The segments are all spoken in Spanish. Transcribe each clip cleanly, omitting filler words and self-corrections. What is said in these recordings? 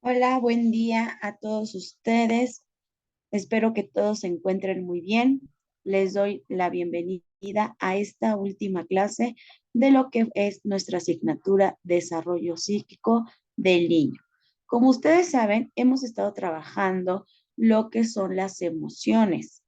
Hola, buen día a todos ustedes. Espero que todos se encuentren muy bien. Les doy la bienvenida a esta última clase de lo que es nuestra asignatura Desarrollo Psíquico del Niño. Como ustedes saben, hemos estado trabajando lo que son las emociones,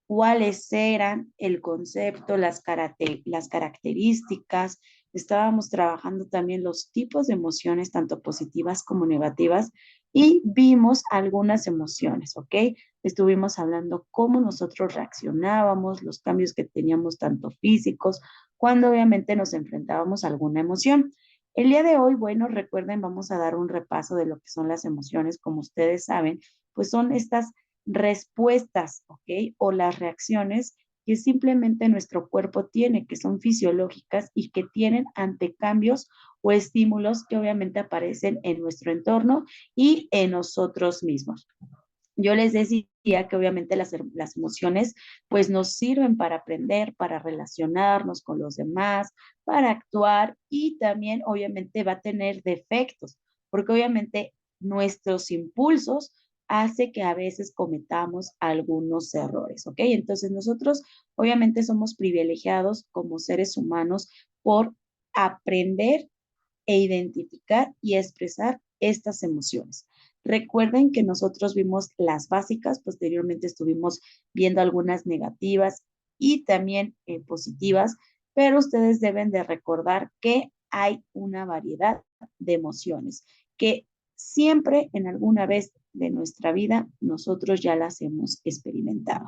cuáles eran el concepto, las características. Estábamos trabajando también los tipos de emociones, tanto positivas como negativas, y vimos algunas emociones, ¿ok? Estuvimos hablando cómo nosotros reaccionábamos, los cambios que teníamos tanto físicos, cuando obviamente nos enfrentábamos a alguna emoción. El día de hoy, bueno, recuerden, vamos a dar un repaso de lo que son las emociones. Como ustedes saben, pues son estas respuestas, ¿ok? O las reacciones que simplemente nuestro cuerpo tiene, que son fisiológicas y que tienen ante cambios o estímulos que obviamente aparecen en nuestro entorno y en nosotros mismos. Yo les decía que obviamente las emociones pues nos sirven para aprender, para relacionarnos con los demás, para actuar y también obviamente va a tener defectos, porque obviamente nuestros impulsos hace que a veces cometamos algunos errores, ¿ok? Entonces nosotros obviamente somos privilegiados como seres humanos por aprender e identificar y expresar estas emociones. Recuerden que nosotros vimos las básicas, posteriormente estuvimos viendo algunas negativas y también positivas, pero ustedes deben de recordar que hay una variedad de emociones que siempre en alguna vez de nuestra vida nosotros ya las hemos experimentado.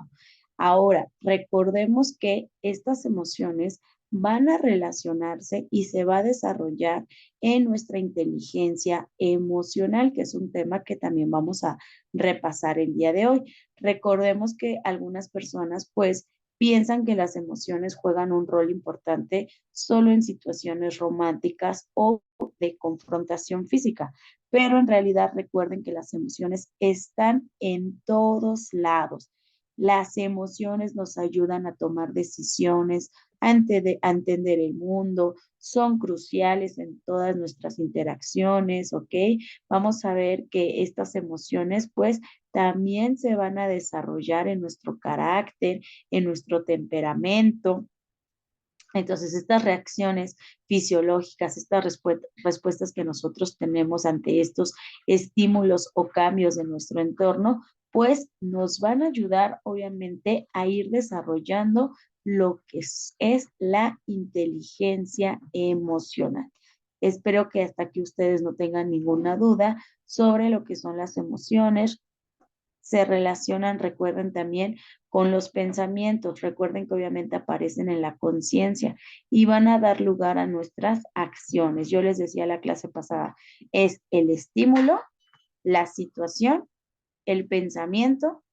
Ahora, recordemos que estas emociones van a relacionarse y se va a desarrollar en nuestra inteligencia emocional, que es un tema que también vamos a repasar el día de hoy. Recordemos que algunas personas pues piensan que las emociones juegan un rol importante solo en situaciones románticas o de confrontación física, pero en realidad recuerden que las emociones están en todos lados. Las emociones nos ayudan a tomar decisiones, a entender el mundo, son cruciales en todas nuestras interacciones, ¿ok? Vamos a ver que estas emociones pues también se van a desarrollar en nuestro carácter, en nuestro temperamento. Entonces, estas reacciones fisiológicas, estas respuestas que nosotros tenemos ante estos estímulos o cambios de nuestro entorno, pues nos van a ayudar obviamente a ir desarrollando lo que es la inteligencia emocional. Espero que hasta aquí ustedes no tengan ninguna duda sobre lo que son las emociones, se relacionan, recuerden también, con los pensamientos. Recuerden que obviamente aparecen en la conciencia y van a dar lugar a nuestras acciones. Yo les decía la clase pasada, es el estímulo, la situación, el pensamiento,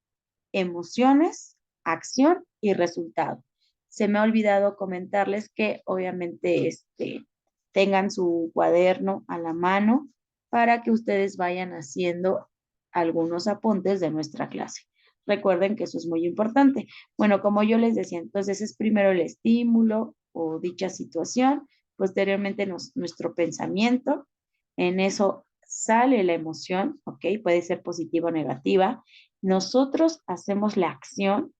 emociones, acción y resultado. Se me ha olvidado comentarles que obviamente tengan su cuaderno a la mano para que ustedes vayan haciendo algunos apuntes de nuestra clase. Recuerden que eso es muy importante. Bueno, como yo les decía, entonces es primero el estímulo o dicha situación, posteriormente nuestro pensamiento, en eso sale la emoción, ¿ok? Puede ser positiva o negativa. Nosotros hacemos la acción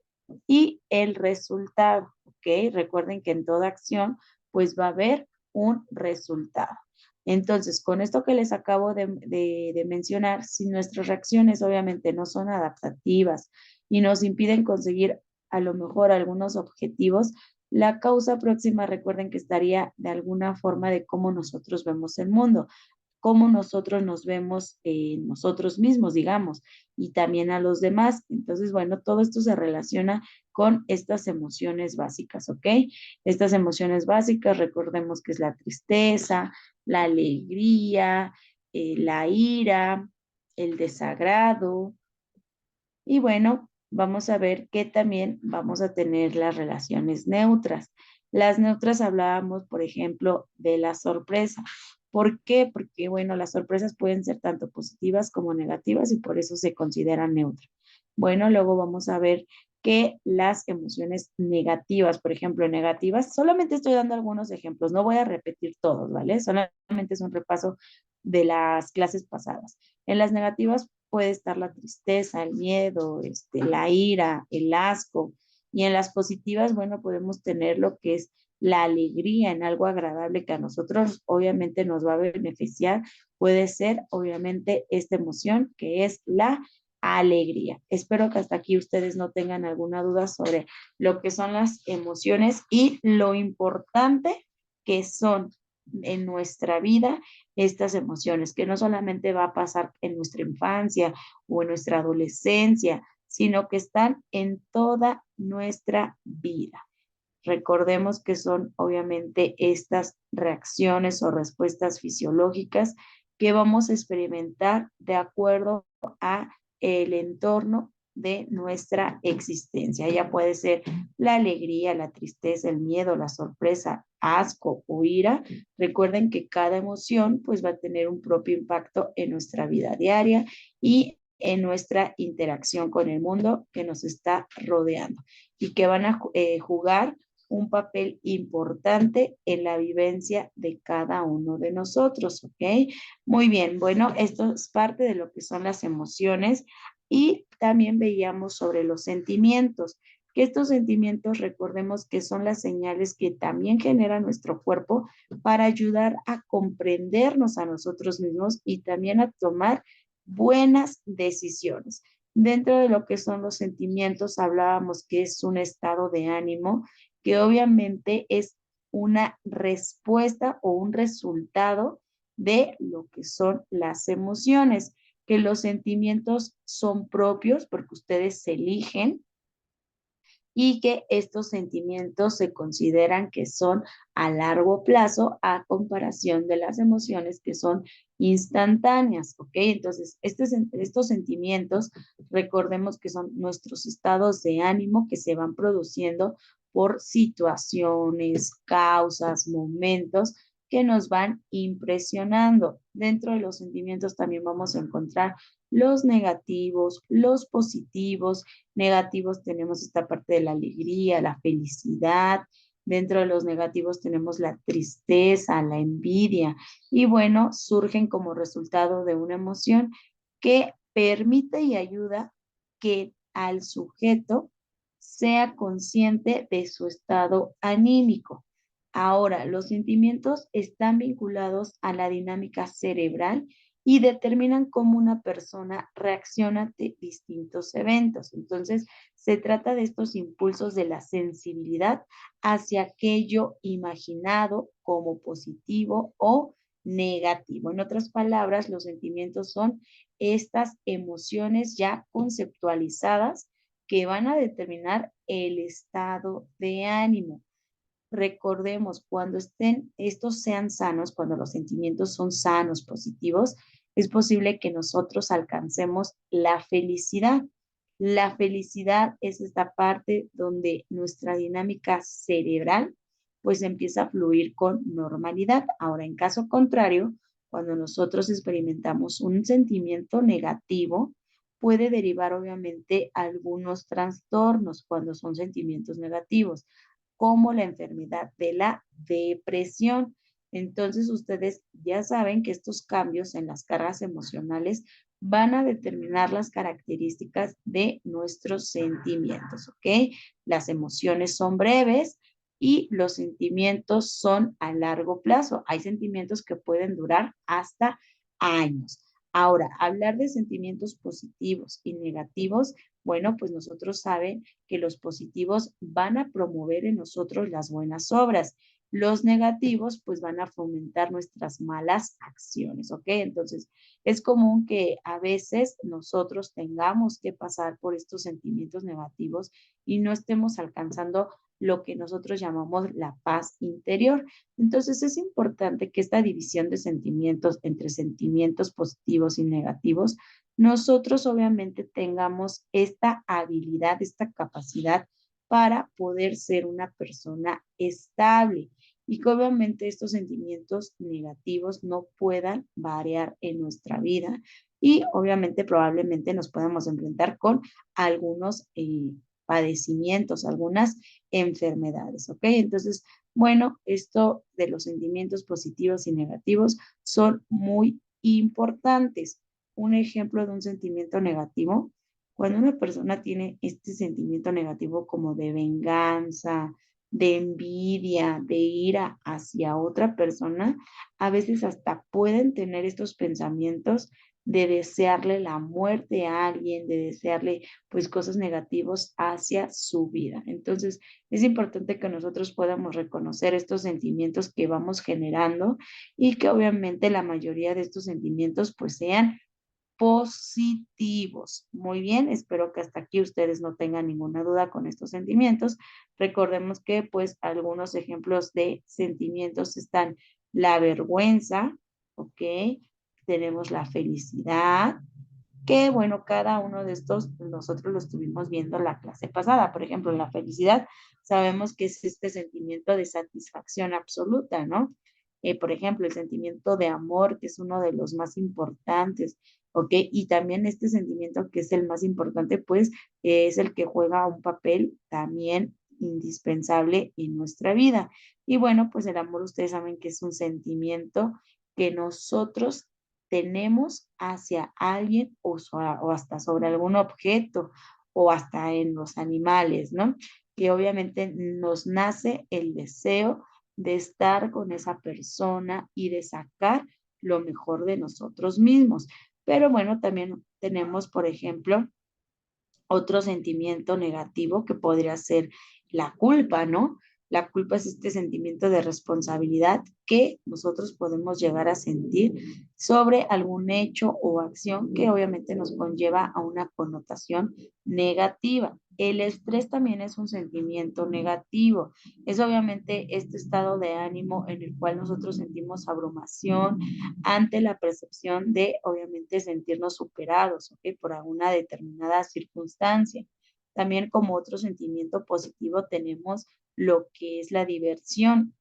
y el resultado, ¿ok? Recuerden que en toda acción, pues va a haber un resultado. Entonces, con esto que les acabo de mencionar, si nuestras reacciones obviamente no son adaptativas y nos impiden conseguir a lo mejor algunos objetivos, la causa próxima, recuerden que estaría de alguna forma de cómo nosotros vemos el mundo, cómo nosotros nos vemos nosotros mismos, digamos, y también a los demás. Entonces, bueno, todo esto se relaciona con estas emociones básicas, ¿ok? Estas emociones básicas, recordemos que es la tristeza, la alegría, la ira, el desagrado, y bueno, vamos a ver que también vamos a tener las relaciones neutras. Las neutras hablábamos, por ejemplo, de la sorpresa. ¿Por qué? Porque, bueno, las sorpresas pueden ser tanto positivas como negativas y por eso se consideran neutras. Bueno, luego vamos a ver que las emociones negativas, por ejemplo, negativas, solamente estoy dando algunos ejemplos, no voy a repetir todos, ¿vale? Solamente es un repaso de las clases pasadas. En las negativas puede estar la tristeza, el miedo, la ira, el asco. Y en las positivas, bueno, podemos tener lo que es la alegría en algo agradable que a nosotros obviamente nos va a beneficiar. Puede ser obviamente esta emoción que es la alegría. Espero que hasta aquí ustedes no tengan alguna duda sobre lo que son las emociones y lo importante que son en nuestra vida estas emociones, que no solamente va a pasar en nuestra infancia o en nuestra adolescencia, sino que están en toda nuestra vida. Recordemos que son obviamente estas reacciones o respuestas fisiológicas que vamos a experimentar de acuerdo a el entorno de nuestra existencia. Ya puede ser la alegría, la tristeza, el miedo, la sorpresa, asco o ira. Recuerden que cada emoción pues va a tener un propio impacto en nuestra vida diaria y en nuestra interacción con el mundo que nos está rodeando y que van a jugar un papel importante en la vivencia de cada uno de nosotros, ¿ok? Muy bien, bueno, esto es parte de lo que son las emociones y también veíamos sobre los sentimientos, que estos sentimientos recordemos que son las señales que también genera nuestro cuerpo para ayudar a comprendernos a nosotros mismos y también a tomar buenas decisiones. Dentro de lo que son los sentimientos, hablábamos que es un estado de ánimo que obviamente es una respuesta o un resultado de lo que son las emociones, que los sentimientos son propios porque ustedes se eligen y que estos sentimientos se consideran que son a largo plazo a comparación de las emociones que son instantáneas, ¿ok? Entonces, estos sentimientos, recordemos que son nuestros estados de ánimo que se van produciendo por situaciones, causas, momentos que nos van impresionando. Dentro de los sentimientos también vamos a encontrar los negativos, los positivos. Negativos tenemos esta parte de la alegría, la felicidad. Dentro de los negativos tenemos la tristeza, la envidia. Y bueno, surgen como resultado de una emoción que permite y ayuda que al sujeto sea consciente de su estado anímico. Ahora, los sentimientos están vinculados a la dinámica cerebral y determinan cómo una persona reacciona ante distintos eventos. Entonces, se trata de estos impulsos de la sensibilidad hacia aquello imaginado como positivo o negativo. En otras palabras, los sentimientos son estas emociones ya conceptualizadas que van a determinar el estado de ánimo. Recordemos, cuando estos sean sanos, cuando los sentimientos son sanos, positivos, es posible que nosotros alcancemos la felicidad. La felicidad es esta parte donde nuestra dinámica cerebral pues empieza a fluir con normalidad. Ahora, en caso contrario, cuando nosotros experimentamos un sentimiento negativo, puede derivar obviamente algunos trastornos cuando son sentimientos negativos como la enfermedad de la depresión. Entonces, ustedes ya saben que estos cambios en las cargas emocionales van a determinar las características de nuestros sentimientos, ¿ok? Las emociones son breves y los sentimientos son a largo plazo. Hay sentimientos que pueden durar hasta años. Ahora, hablar de sentimientos positivos y negativos, bueno, pues nosotros saben que los positivos van a promover en nosotros las buenas obras. Los negativos, pues van a fomentar nuestras malas acciones, ¿ok? Entonces, es común que a veces nosotros tengamos que pasar por estos sentimientos negativos y no estemos alcanzando lo que nosotros llamamos la paz interior. Entonces, es importante que esta división de sentimientos entre sentimientos positivos y negativos nosotros obviamente tengamos esta habilidad, esta capacidad para poder ser una persona estable y que obviamente estos sentimientos negativos no puedan variar en nuestra vida y obviamente probablemente nos podamos enfrentar con algunos padecimientos, algunas enfermedades, ¿ok? Entonces, bueno, esto de los sentimientos positivos y negativos son muy importantes. Un ejemplo de un sentimiento negativo, cuando una persona tiene este sentimiento negativo como de venganza, de envidia, de ira hacia otra persona, a veces hasta pueden tener estos pensamientos de desearle la muerte a alguien, de desearle pues cosas negativas hacia su vida. Entonces, es importante que nosotros podamos reconocer estos sentimientos que vamos generando y que obviamente la mayoría de estos sentimientos pues sean positivos. Muy bien, espero que hasta aquí ustedes no tengan ninguna duda con estos sentimientos. Recordemos que pues algunos ejemplos de sentimientos están la vergüenza, ¿ok? Tenemos la felicidad, que bueno, cada uno de estos nosotros lo estuvimos viendo la clase pasada. Por ejemplo, la felicidad, sabemos que es este sentimiento de satisfacción absoluta, ¿no? Por ejemplo, el sentimiento de amor, que es uno de los más importantes, ¿ok? Y también este sentimiento que es el más importante, pues es el que juega un papel también indispensable en nuestra vida. Y bueno, pues el amor, ustedes saben que es un sentimiento que nosotros tenemos hacia alguien o hasta sobre algún objeto o hasta en los animales, ¿no? Que obviamente nos nace el deseo de estar con esa persona y de sacar lo mejor de nosotros mismos. Pero bueno, también tenemos, por ejemplo, otro sentimiento negativo que podría ser la culpa, ¿no? La culpa es este sentimiento de responsabilidad que nosotros podemos llegar a sentir sobre algún hecho o acción que obviamente nos conlleva a una connotación negativa. El estrés también es un sentimiento negativo. Es obviamente este estado de ánimo en el cual nosotros sentimos abrumación ante la percepción de, obviamente, sentirnos superados, ¿ok? Por alguna determinada circunstancia. También como otro sentimiento positivo tenemos lo que es la diversión,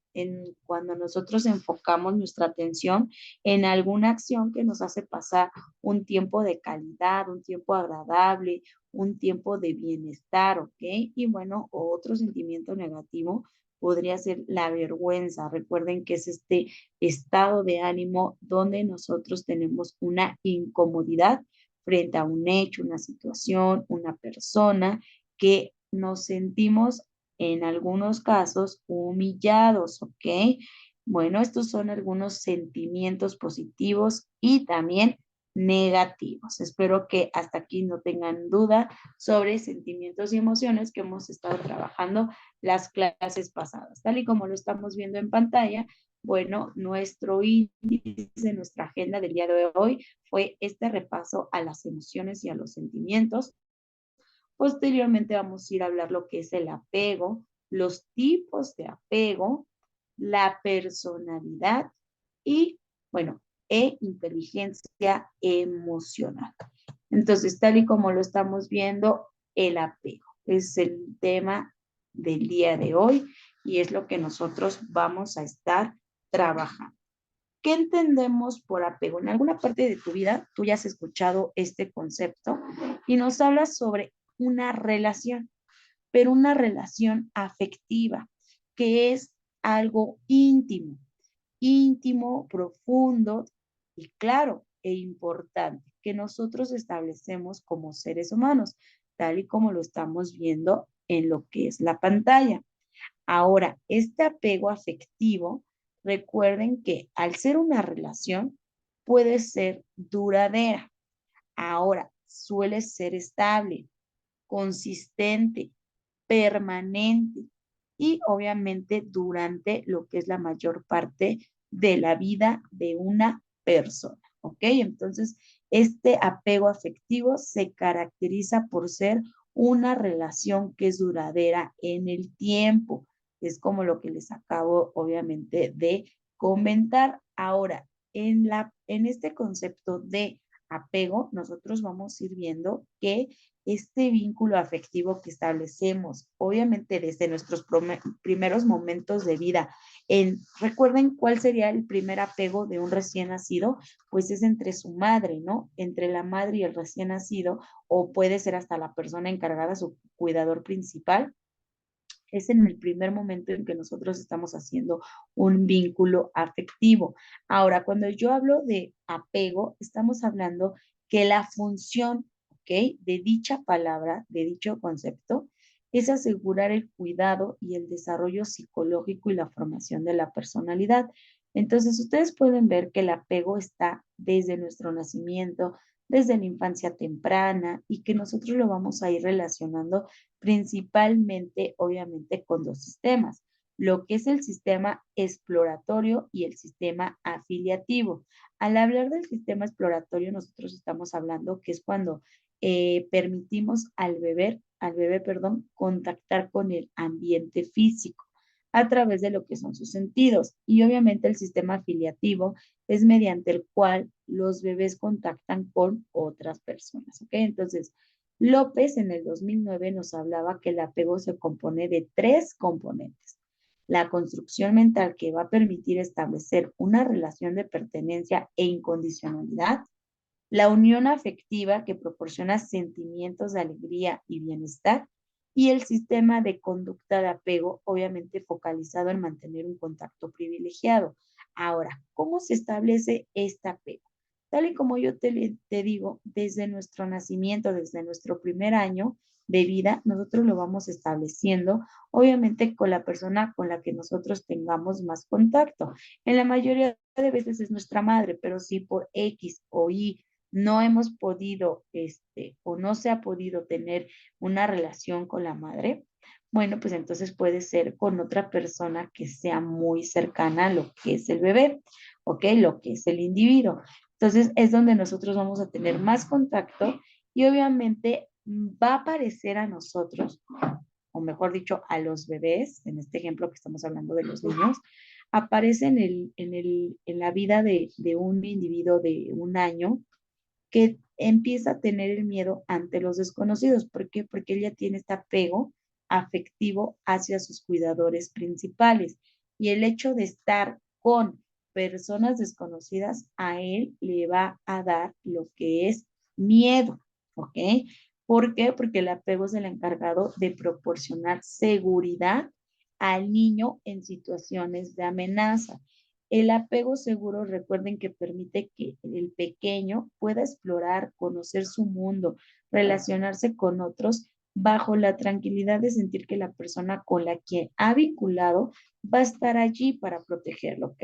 cuando nosotros enfocamos nuestra atención en alguna acción que nos hace pasar un tiempo de calidad, un tiempo agradable, un tiempo de bienestar, ¿ok? Y bueno, otro sentimiento negativo podría ser la vergüenza. Recuerden que es este estado de ánimo donde nosotros tenemos una incomodidad frente a un hecho, una situación, una persona que nos sentimos en algunos casos humillados, ¿ok? Bueno, estos son algunos sentimientos positivos y también negativos. Espero que hasta aquí no tengan duda sobre sentimientos y emociones que hemos estado trabajando las clases pasadas. Tal y como lo estamos viendo en pantalla, bueno, nuestro índice, nuestra agenda del día de hoy fue este repaso a las emociones y a los sentimientos. Posteriormente vamos a ir a hablar lo que es el apego, los tipos de apego, la personalidad y, bueno, inteligencia emocional. Entonces, tal y como lo estamos viendo, el apego es el tema del día de hoy y es lo que nosotros vamos a estar trabajando. ¿Qué entendemos por apego? En alguna parte de tu vida tú ya has escuchado este concepto y nos hablas sobre una relación, pero una relación afectiva, que es algo íntimo, íntimo, profundo y claro e importante que nosotros establecemos como seres humanos, tal y como lo estamos viendo en lo que es la pantalla. Ahora, este apego afectivo, recuerden que al ser una relación, puede ser duradera. Ahora, suele ser estable, consistente, permanente y obviamente durante lo que es la mayor parte de la vida de una persona. ¿Ok? Entonces, este apego afectivo se caracteriza por ser una relación que es duradera en el tiempo. Es como lo que les acabo, obviamente, de comentar. Ahora, en este concepto de apego, nosotros vamos a ir viendo que este vínculo afectivo que establecemos, obviamente desde nuestros primeros momentos de vida. Recuerden cuál sería el primer apego de un recién nacido, pues es entre su madre, ¿no? Entre la madre y el recién nacido, o puede ser hasta la persona encargada, su cuidador principal. Es en el primer momento en que nosotros estamos haciendo un vínculo afectivo. Ahora, cuando yo hablo de apego, estamos hablando que la función, ¿ok?, de dicha palabra, de dicho concepto, es asegurar el cuidado y el desarrollo psicológico y la formación de la personalidad. Entonces, ustedes pueden ver que el apego está desde nuestro nacimiento, desde la infancia temprana, y que nosotros lo vamos a ir relacionando principalmente, obviamente, con dos sistemas, lo que es el sistema exploratorio y el sistema afiliativo. Al hablar del sistema exploratorio, nosotros estamos hablando que es cuando permitimos al bebé, contactar con el ambiente físico a través de lo que son sus sentidos. Y obviamente el sistema afiliativo es mediante el cual los bebés contactan con otras personas, ¿ok? Entonces, López en el 2009 nos hablaba que el apego se compone de tres componentes. La construcción mental, que va a permitir establecer una relación de pertenencia e incondicionalidad. La unión afectiva, que proporciona sentimientos de alegría y bienestar. Y el sistema de conducta de apego, obviamente focalizado en mantener un contacto privilegiado. Ahora, ¿cómo se establece este apego? Tal y como yo te digo, desde nuestro nacimiento, desde nuestro primer año de vida, nosotros lo vamos estableciendo, obviamente con la persona con la que nosotros tengamos más contacto. En la mayoría de veces es nuestra madre, pero si por X o Y no hemos podido, o no se ha podido tener una relación con la madre, bueno, pues entonces puede ser con otra persona que sea muy cercana a lo que es el bebé, ¿ok? Lo que es el individuo. Entonces es donde nosotros vamos a tener más contacto y obviamente va a aparecer a nosotros, o mejor dicho, a los bebés, en este ejemplo que estamos hablando de los niños, aparece en la vida de un individuo de un año que empieza a tener el miedo ante los desconocidos. ¿Por qué? Porque ella tiene este apego afectivo hacia sus cuidadores principales. Y el hecho de estar con personas desconocidas a él le va a dar lo que es miedo, ¿ok? ¿Por qué? Porque el apego es el encargado de proporcionar seguridad al niño en situaciones de amenaza. El apego seguro, recuerden que permite que el pequeño pueda explorar, conocer su mundo, relacionarse con otros bajo la tranquilidad de sentir que la persona con la que ha vinculado va a estar allí para protegerlo, ¿ok?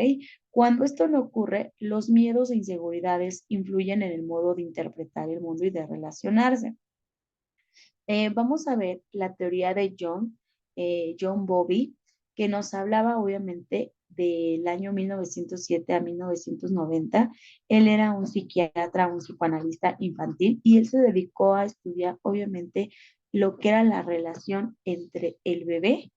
Cuando esto no ocurre, los miedos e inseguridades influyen en el modo de interpretar el mundo y de relacionarse. Vamos a ver la teoría de John Bowlby, que nos hablaba obviamente del año 1907 a 1990. Él era un psiquiatra, un psicoanalista infantil, y él se dedicó a estudiar obviamente lo que era la relación entre el bebé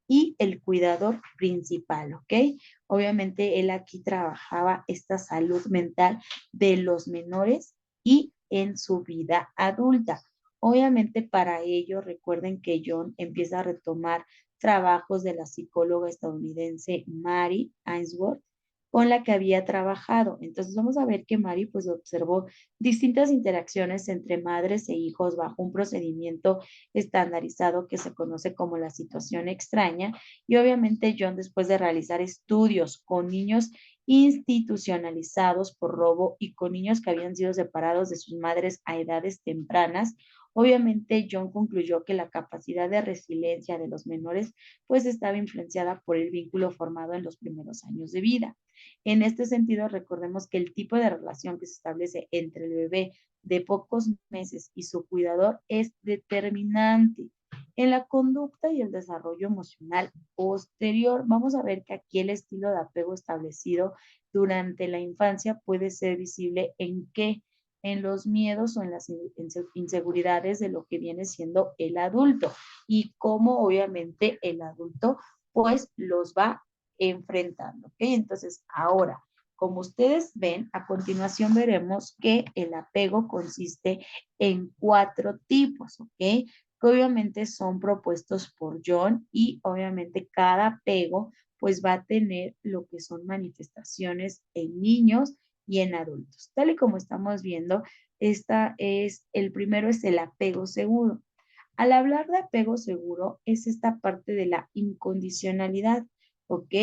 y el cuidador principal, ¿ok? Obviamente él aquí trabajaba esta salud mental de los menores y en su vida adulta. Obviamente para ello recuerden que John empieza a retomar trabajos de la psicóloga estadounidense Mary Ainsworth, con la que había trabajado. Entonces vamos a ver que Mary pues observó distintas interacciones entre madres e hijos bajo un procedimiento estandarizado que se conoce como la situación extraña. Y obviamente John, después de realizar estudios con niños institucionalizados por robo y con niños que habían sido separados de sus madres a edades tempranas, obviamente John concluyó que la capacidad de resiliencia de los menores pues estaba influenciada por el vínculo formado en los primeros años de vida. En este sentido, recordemos que el tipo de relación que se establece entre el bebé de pocos meses y su cuidador es determinante en la conducta y el desarrollo emocional posterior. Vamos a ver que aquí el estilo de apego establecido durante la infancia puede ser visible en qué, en los miedos o en las inseguridades de lo que viene siendo el adulto y cómo obviamente el adulto pues los va enfrentando, ¿ok? Entonces, ahora, como ustedes ven, a continuación veremos que el apego consiste en 4 tipos, ¿ok? Que obviamente son propuestos por John, y obviamente cada apego pues va a tener lo que son manifestaciones en niños y en adultos. Tal y como estamos viendo, el primero es el apego seguro. Al hablar de apego seguro, es esta parte de la incondicionalidad, ¿ok?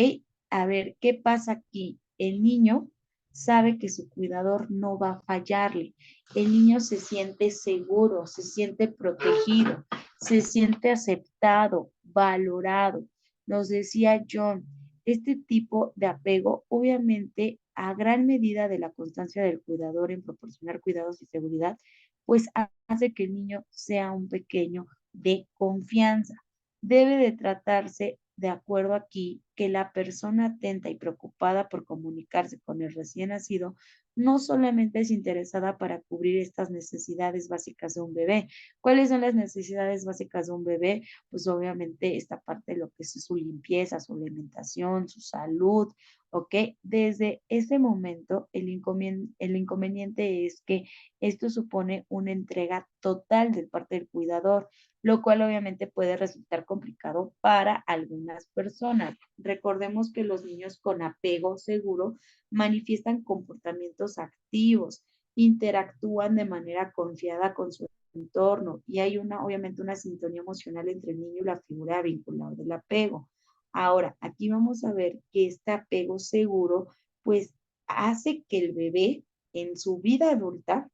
A ver, ¿qué pasa aquí? El niño sabe que su cuidador no va a fallarle. El niño se siente seguro, se siente protegido, se siente aceptado, valorado. Nos decía John, este tipo de apego, obviamente, a gran medida de la constancia del cuidador en proporcionar cuidados y seguridad, pues hace que el niño sea un pequeño de confianza. Debe de tratarse de acuerdo aquí que la persona atenta y preocupada por comunicarse con el recién nacido no solamente es interesada para cubrir estas necesidades básicas de un bebé. ¿Cuáles son las necesidades básicas de un bebé? Pues obviamente esta parte de lo que es su limpieza, su alimentación, su salud, ¿ok? Desde ese momento, el inconveniente es que esto supone una entrega total de parte del cuidador, lo cual obviamente puede resultar complicado para algunas personas. Recordemos que los niños con apego seguro manifiestan comportamientos activos, interactúan de manera confiada con su entorno y hay obviamente una sintonía emocional entre el niño y la figura vincular del apego. Ahora, aquí vamos a ver que este apego seguro, pues, hace que el bebé en su vida adulta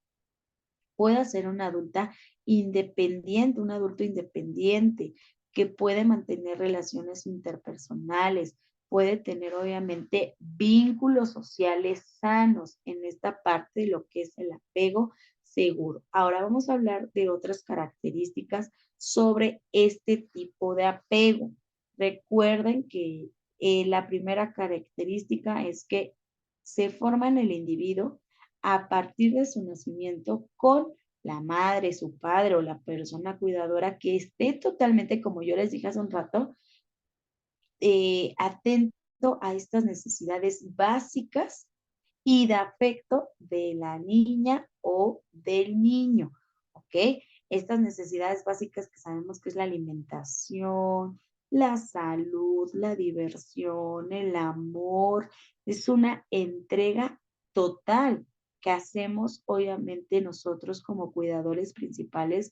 pueda ser una adulta independiente, un adulto independiente, que puede mantener relaciones interpersonales, puede tener obviamente vínculos sociales sanos en esta parte de lo que es el apego seguro. Ahora vamos a hablar de otras características sobre este tipo de apego. Recuerden que la primera característica es que se forma en el individuo a partir de su nacimiento con la madre, su padre o la persona cuidadora que esté totalmente, como yo les dije hace un rato, atento a estas necesidades básicas y de afecto de la niña o del niño, ¿ok? Estas necesidades básicas que sabemos que es la alimentación, la salud, la diversión, el amor, es una entrega total que hacemos obviamente nosotros como cuidadores principales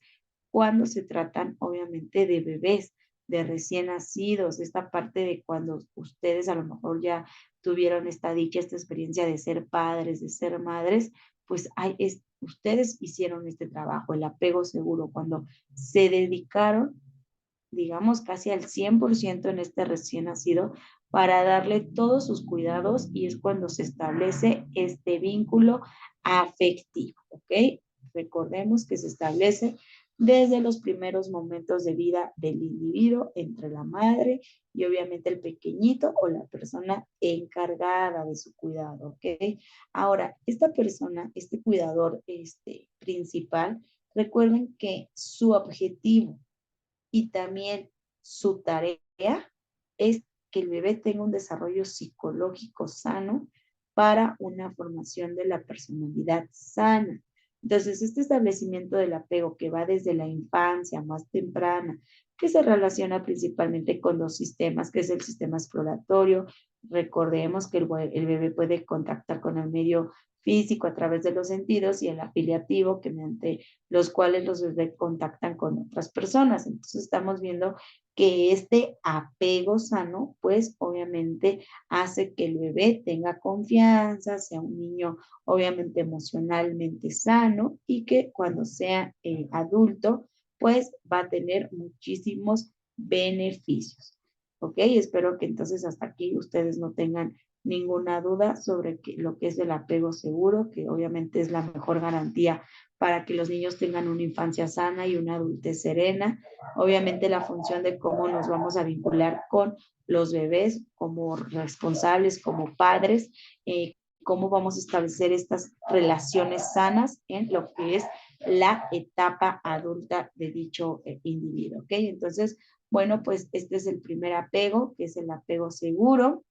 cuando se tratan obviamente de bebés, de recién nacidos, esta parte de cuando ustedes a lo mejor ya tuvieron esta dicha, esta experiencia de ser padres, de ser madres, pues ustedes hicieron este trabajo, el apego seguro, cuando se dedicaron, digamos, casi al 100% en este recién nacido para darle todos sus cuidados y es cuando se establece este vínculo afectivo, ¿ok? Recordemos que se establece desde los primeros momentos de vida del individuo entre la madre y obviamente el pequeñito o la persona encargada de su cuidado, ¿ok? Ahora, esta persona, este cuidador principal, recuerden que su objetivo y también su tarea es que el bebé tenga un desarrollo psicológico sano para una formación de la personalidad sana. Entonces, este establecimiento del apego que va desde la infancia más temprana, que se relaciona principalmente con dos sistemas, que es el sistema exploratorio. Recordemos que el bebé puede contactar con el medio físico a través de los sentidos y el afiliativo, que mediante los cuales los bebés contactan con otras personas. Entonces estamos viendo que este apego sano, pues obviamente hace que el bebé tenga confianza, sea un niño obviamente emocionalmente sano y que cuando sea adulto, pues va a tener muchísimos beneficios. ¿Ok? Espero que entonces hasta aquí ustedes no tengan ninguna duda sobre lo que es el apego seguro, que obviamente es la mejor garantía para que los niños tengan una infancia sana y una adultez serena. Obviamente la función de cómo nos vamos a vincular con los bebés como responsables, como padres, cómo vamos a establecer estas relaciones sanas en lo que es la etapa adulta de dicho individuo, ¿ok? Entonces, bueno, pues este es el primer apego, que es el apego seguro,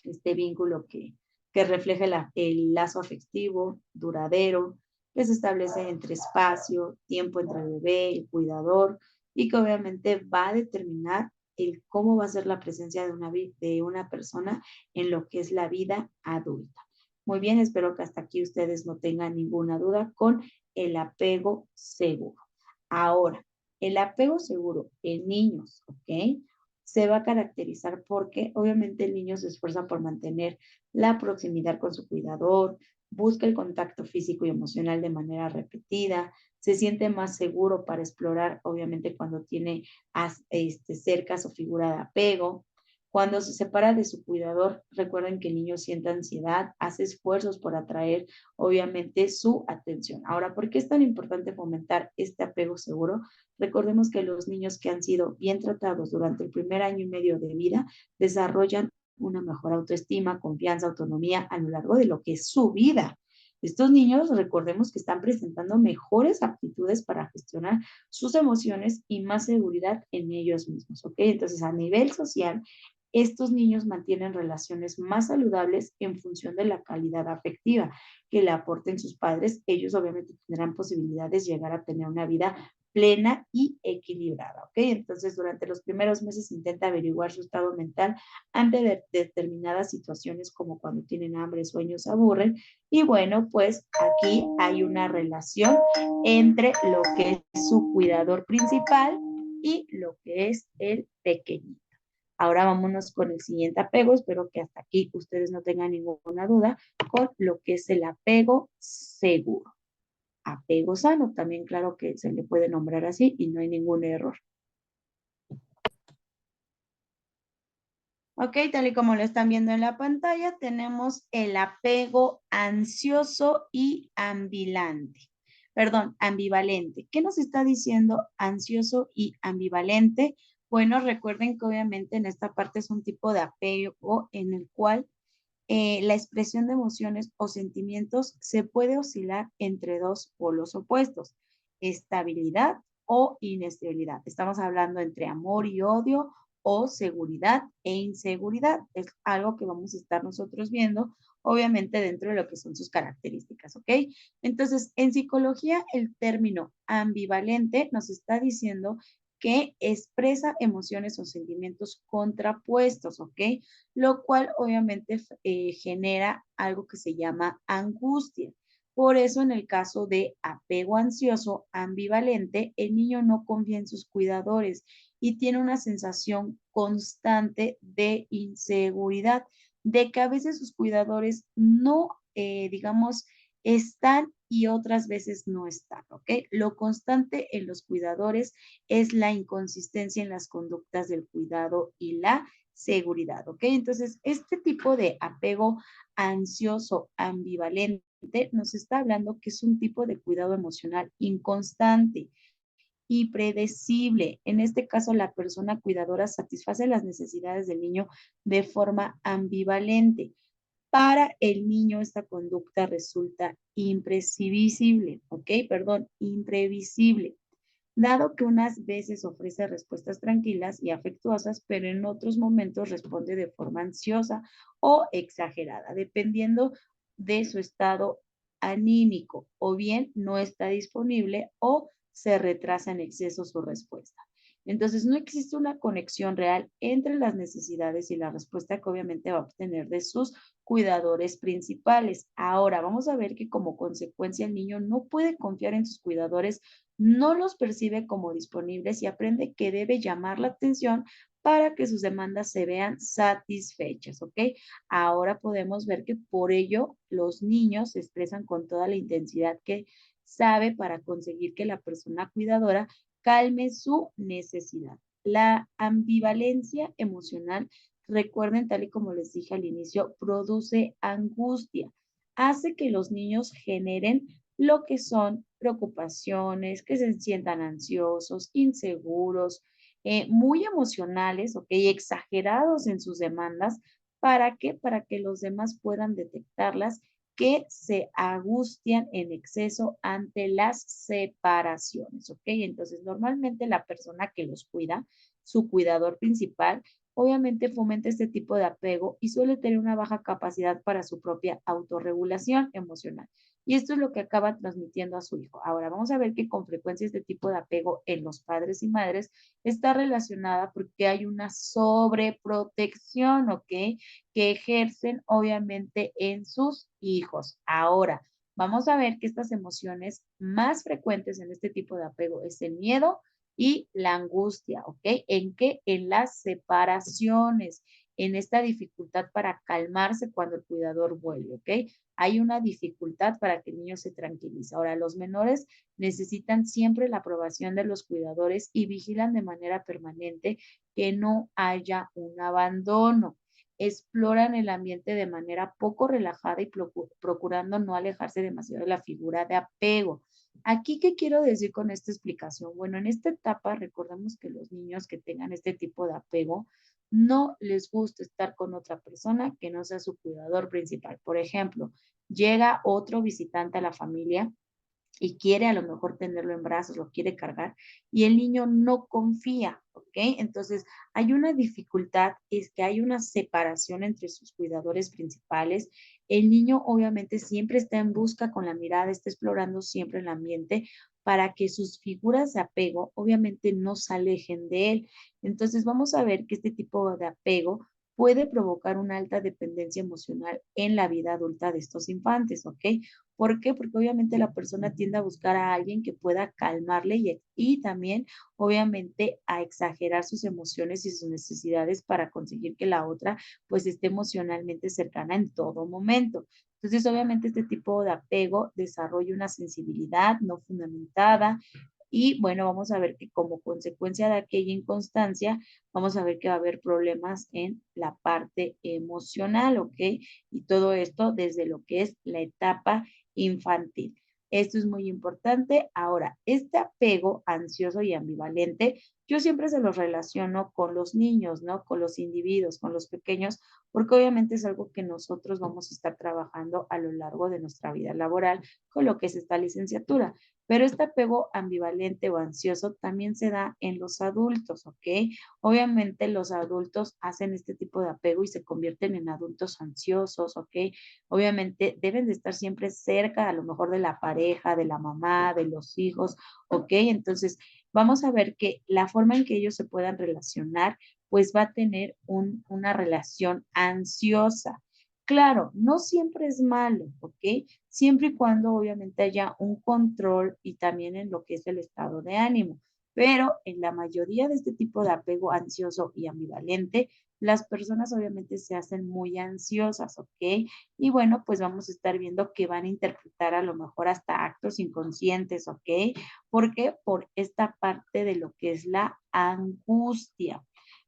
este vínculo que refleja el lazo afectivo duradero, que se establece entre espacio, tiempo entre el bebé y el cuidador, y que obviamente va a determinar el cómo va a ser la presencia de una persona en lo que es la vida adulta. Muy bien, espero que hasta aquí ustedes no tengan ninguna duda con el apego seguro. Ahora, El apego seguro en niños, ¿ok? Se va a caracterizar porque obviamente el niño se esfuerza por mantener la proximidad con su cuidador, busca el contacto físico y emocional de manera repetida, se siente más seguro para explorar, obviamente cuando tiene cerca su figura de apego. Cuando se separa de su cuidador, recuerden que el niño siente ansiedad, hace esfuerzos por atraer, obviamente, su atención. Ahora, ¿por qué es tan importante fomentar este apego seguro? Recordemos que los niños que han sido bien tratados durante el primer año y medio de vida desarrollan una mejor autoestima, confianza, autonomía a lo largo de lo que es su vida. Estos niños, recordemos que están presentando mejores aptitudes para gestionar sus emociones y más seguridad en ellos mismos, ¿ok? Entonces, a nivel social, estos niños mantienen relaciones más saludables en función de la calidad afectiva que le aporten sus padres. Ellos obviamente tendrán posibilidades de llegar a tener una vida plena y equilibrada, ¿ok? Entonces, durante los primeros meses intenta averiguar su estado mental ante determinadas situaciones como cuando tienen hambre, sueños, se aburren. Y bueno, pues aquí hay una relación entre lo que es su cuidador principal y lo que es el pequeñito. Ahora vámonos con el siguiente apego. Espero que hasta aquí ustedes no tengan ninguna duda con lo que es el apego seguro. Apego sano, también claro que se le puede nombrar así y no hay ningún error. Ok, tal y como lo están viendo en la pantalla, tenemos el apego ansioso y ambilante. Perdón, ambivalente. ¿Qué nos está diciendo ansioso y ambivalente? Bueno, recuerden que obviamente en esta parte es un tipo de apego en el cual la expresión de emociones o sentimientos se puede oscilar entre dos polos opuestos, estabilidad o inestabilidad. Estamos hablando entre amor y odio o seguridad e inseguridad. Es algo que vamos a estar nosotros viendo, obviamente dentro de lo que son sus características, ¿ok? Entonces, en psicología, el término ambivalente nos está diciendo que expresa emociones o sentimientos contrapuestos, ¿ok? Lo cual obviamente genera algo que se llama angustia. Por eso, en el caso de apego ansioso ambivalente, el niño no confía en sus cuidadores y tiene una sensación constante de inseguridad, de que a veces sus cuidadores no, digamos, están y otras veces no están, ¿ok? Lo constante en los cuidadores es la inconsistencia en las conductas del cuidado y la seguridad, ¿ok? Entonces, este tipo de apego ansioso ambivalente nos está hablando que es un tipo de cuidado emocional inconstante y predecible. En este caso, la persona cuidadora satisface las necesidades del niño de forma ambivalente. Para el niño esta conducta resulta imprevisible, ¿ok? Perdón, imprevisible, dado que unas veces ofrece respuestas tranquilas y afectuosas, pero en otros momentos responde de forma ansiosa o exagerada, dependiendo de su estado anímico, o bien no está disponible o se retrasa en exceso su respuesta. Entonces, no existe una conexión real entre las necesidades y la respuesta que obviamente va a obtener de sus cuidadores principales. Ahora, vamos a ver que como consecuencia el niño no puede confiar en sus cuidadores, no los percibe como disponibles y aprende que debe llamar la atención para que sus demandas se vean satisfechas, ¿ok? Ahora podemos ver que por ello los niños se expresan con toda la intensidad que sabe para conseguir que la persona cuidadora calme su necesidad. La ambivalencia emocional, recuerden, tal y como les dije al inicio, produce angustia, hace que los niños generen lo que son preocupaciones, que se sientan ansiosos, inseguros, muy emocionales, ¿ok? Exagerados en sus demandas. ¿Para qué? Para que los demás puedan detectarlas, que se angustian en exceso ante las separaciones, ¿ok? Entonces, normalmente la persona que los cuida, su cuidador principal, obviamente fomenta este tipo de apego y suele tener una baja capacidad para su propia autorregulación emocional. Y esto es lo que acaba transmitiendo a su hijo. Ahora, vamos a ver que con frecuencia este tipo de apego en los padres y madres está relacionada porque hay una sobreprotección, ¿ok? Que ejercen obviamente en sus hijos. Ahora, vamos a ver que estas emociones más frecuentes en este tipo de apego es el miedo, y la angustia, ¿ok? ¿En qué? En las separaciones, en esta dificultad para calmarse cuando el cuidador vuelve, ¿ok? Hay una dificultad para que el niño se tranquilice. Ahora, los menores necesitan siempre la aprobación de los cuidadores y vigilan de manera permanente que no haya un abandono. Exploran el ambiente de manera poco relajada y procurando no alejarse demasiado de la figura de apego. Aquí, ¿qué quiero decir con esta explicación? Bueno, en esta etapa recordemos que los niños que tengan este tipo de apego no les gusta estar con otra persona que no sea su cuidador principal. Por ejemplo, llega otro visitante a la familia y quiere a lo mejor tenerlo en brazos, lo quiere cargar y el niño no confía, ¿ok? Entonces, hay una dificultad, es que hay una separación entre sus cuidadores principales. El niño obviamente siempre está en busca con la mirada, está explorando siempre el ambiente para que sus figuras de apego obviamente no se alejen de él. Entonces, vamos a ver que este tipo de apego puede provocar una alta dependencia emocional en la vida adulta de estos infantes, ¿ok? ¿Por qué? Porque obviamente la persona tiende a buscar a alguien que pueda calmarle y también, obviamente, a exagerar sus emociones y sus necesidades para conseguir que la otra, pues, esté emocionalmente cercana en todo momento. Entonces, obviamente, este tipo de apego desarrolla una sensibilidad no fundamentada y, bueno, vamos a ver que como consecuencia de aquella inconstancia, vamos a ver que va a haber problemas en la parte emocional, ¿ok? Y todo esto desde lo que es la etapa infantil. Esto es muy importante. Ahora, este apego ansioso y ambivalente, yo siempre se los relaciono con los niños, ¿no? Con los individuos, con los pequeños, porque obviamente es algo que nosotros vamos a estar trabajando a lo largo de nuestra vida laboral con lo que es esta licenciatura. Pero este apego ambivalente o ansioso también se da en los adultos, ¿ok? Obviamente los adultos hacen este tipo de apego y se convierten en adultos ansiosos, ¿ok? Obviamente deben de estar siempre cerca, a lo mejor de la pareja, de la mamá, de los hijos, ¿ok? Entonces, vamos a ver que la forma en que ellos se puedan relacionar, pues va a tener una relación ansiosa. Claro, no siempre es malo, ¿ok? Siempre y cuando obviamente haya un control y también en lo que es el estado de ánimo. Pero en la mayoría de este tipo de apego ansioso y ambivalente, las personas obviamente se hacen muy ansiosas, ¿ok? Y bueno, pues vamos a estar viendo que van a interpretar a lo mejor hasta actos inconscientes, ¿ok? Porque por esta parte de lo que es la angustia.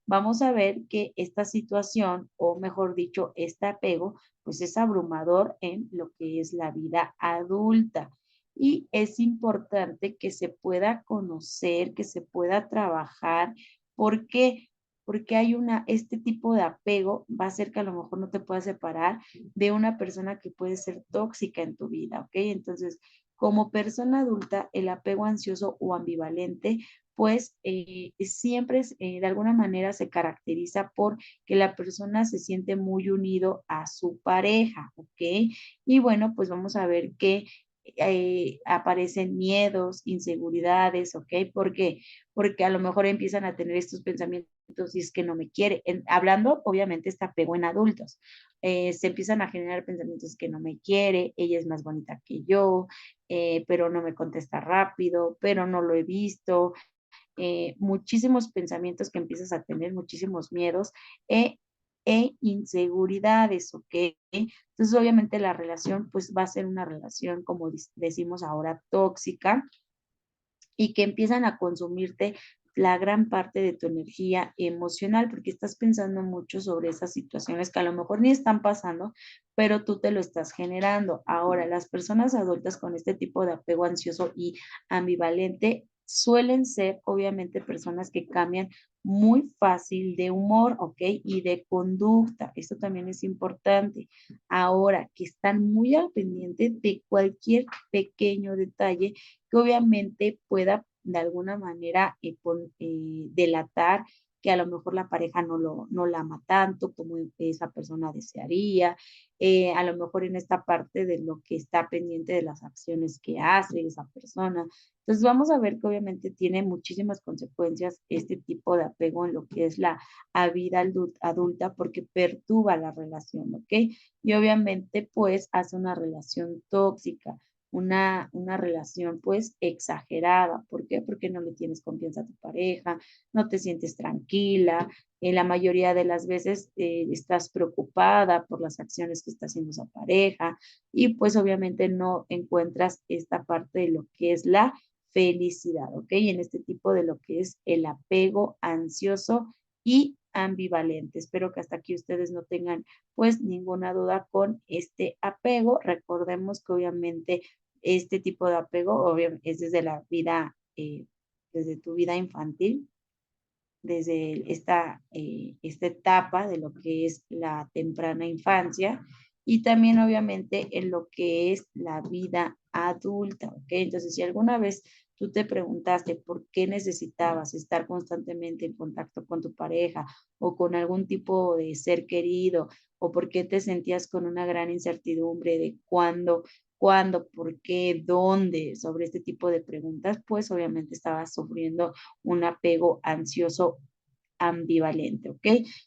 Vamos a ver que esta situación, o mejor dicho, este apego, pues es abrumador en lo que es la vida adulta. Y es importante que se pueda conocer, que se pueda trabajar. ¿Por qué? Porque hay este tipo de apego va a hacer que a lo mejor no te puedas separar de una persona que puede ser tóxica en tu vida, ¿ok? Entonces, como persona adulta, el apego ansioso o ambivalente, pues siempre de alguna manera se caracteriza por que la persona se siente muy unido a su pareja, ¿ok? Y bueno, pues vamos a ver que aparecen miedos, inseguridades, ¿ok? ¿Por qué? Porque a lo mejor empiezan a tener estos pensamientos y es que no me quiere. Hablando, obviamente, está apego en adultos. Se empiezan a generar pensamientos que no me quiere, ella es más bonita que yo, pero no me contesta rápido, pero no lo he visto, muchísimos pensamientos que empiezas a tener, muchísimos miedos e, inseguridades, ¿ok? Entonces, obviamente la relación pues va a ser una relación, como decimos ahora, tóxica y que empiezan a consumirte la gran parte de tu energía emocional, porque estás pensando mucho sobre esas situaciones que a lo mejor ni están pasando, pero tú te lo estás generando. Ahora, las personas adultas con este tipo de apego ansioso y ambivalente suelen ser, obviamente, personas que cambian muy fácil de humor, ¿ok? Y de conducta. Esto también es importante. Ahora, que están muy al pendiente de cualquier pequeño detalle que obviamente pueda de alguna manera delatar que a lo mejor la pareja no la ama tanto como esa persona desearía, a lo mejor en esta parte de lo que está pendiente de las acciones que hace esa persona. Entonces vamos a ver que obviamente tiene muchísimas consecuencias este tipo de apego en lo que es la vida adulta porque perturba la relación, ¿ok? Y obviamente pues hace una relación tóxica una relación pues exagerada. ¿Por qué? Porque no le tienes confianza a tu pareja, no te sientes tranquila, en la mayoría de las veces estás preocupada por las acciones que está haciendo esa pareja y pues obviamente no encuentras esta parte de lo que es la felicidad, ¿ok? En este tipo de lo que es el apego ansioso y ambivalente. Espero que hasta aquí ustedes no tengan pues ninguna duda con este apego. Recordemos que obviamente este tipo de apego es desde la vida, desde tu vida infantil, desde esta etapa de lo que es la temprana infancia y también obviamente en lo que es la vida adulta, ¿ok? Entonces, si alguna vez tú te preguntaste por qué necesitabas estar constantemente en contacto con tu pareja o con algún tipo de ser querido o por qué te sentías con una gran incertidumbre de cuándo, por qué, dónde, sobre este tipo de preguntas, pues obviamente estabas sufriendo un apego ansioso ambivalente, ¿ok?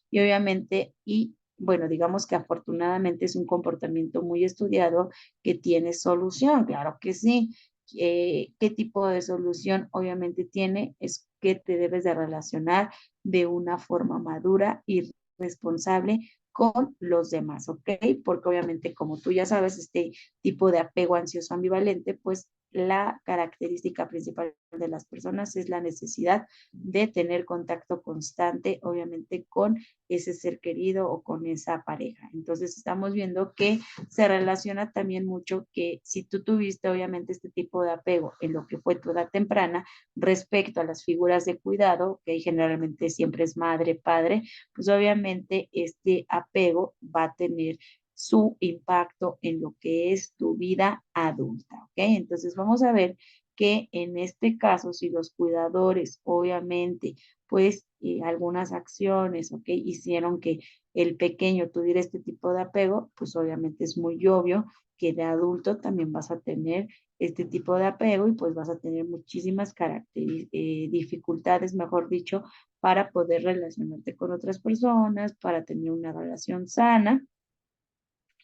Y obviamente, y bueno, digamos que afortunadamente es un comportamiento muy estudiado que tiene solución, claro que sí. ¿Qué tipo de solución obviamente tiene? Es que te debes de relacionar de una forma madura y responsable con los demás, ¿ok? Porque obviamente como tú ya sabes, este tipo de apego ansioso ambivalente, pues la característica principal de las personas es la necesidad de tener contacto constante, obviamente, con ese ser querido o con esa pareja. Entonces, estamos viendo que se relaciona también mucho que si tú tuviste, obviamente, este tipo de apego en lo que fue tu edad temprana respecto a las figuras de cuidado, que generalmente siempre es madre, padre, pues obviamente este apego va a tener su impacto en lo que es tu vida adulta, ¿ok? Entonces vamos a ver que en este caso, si los cuidadores, obviamente, pues algunas acciones, ¿ok? Hicieron que el pequeño tuviera este tipo de apego, pues obviamente es muy obvio que de adulto también vas a tener este tipo de apego y pues vas a tener muchísimas dificultades, mejor dicho, para poder relacionarte con otras personas, para tener una relación sana.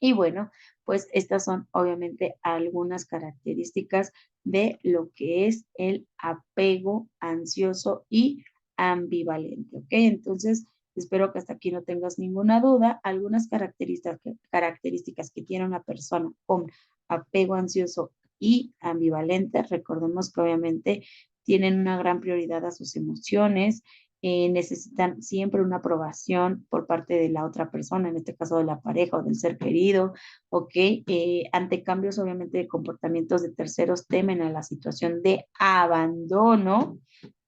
Y bueno, pues estas son obviamente algunas características de lo que es el apego ansioso y ambivalente, ¿ok? Entonces, espero que hasta aquí no tengas ninguna duda. Algunas características que tiene una persona con apego ansioso y ambivalente, recordemos que obviamente tienen una gran prioridad a sus emociones, necesitan siempre una aprobación por parte de la otra persona, en este caso de la pareja o del ser querido, ¿ok? Ante cambios obviamente de comportamientos de terceros temen a la situación de abandono,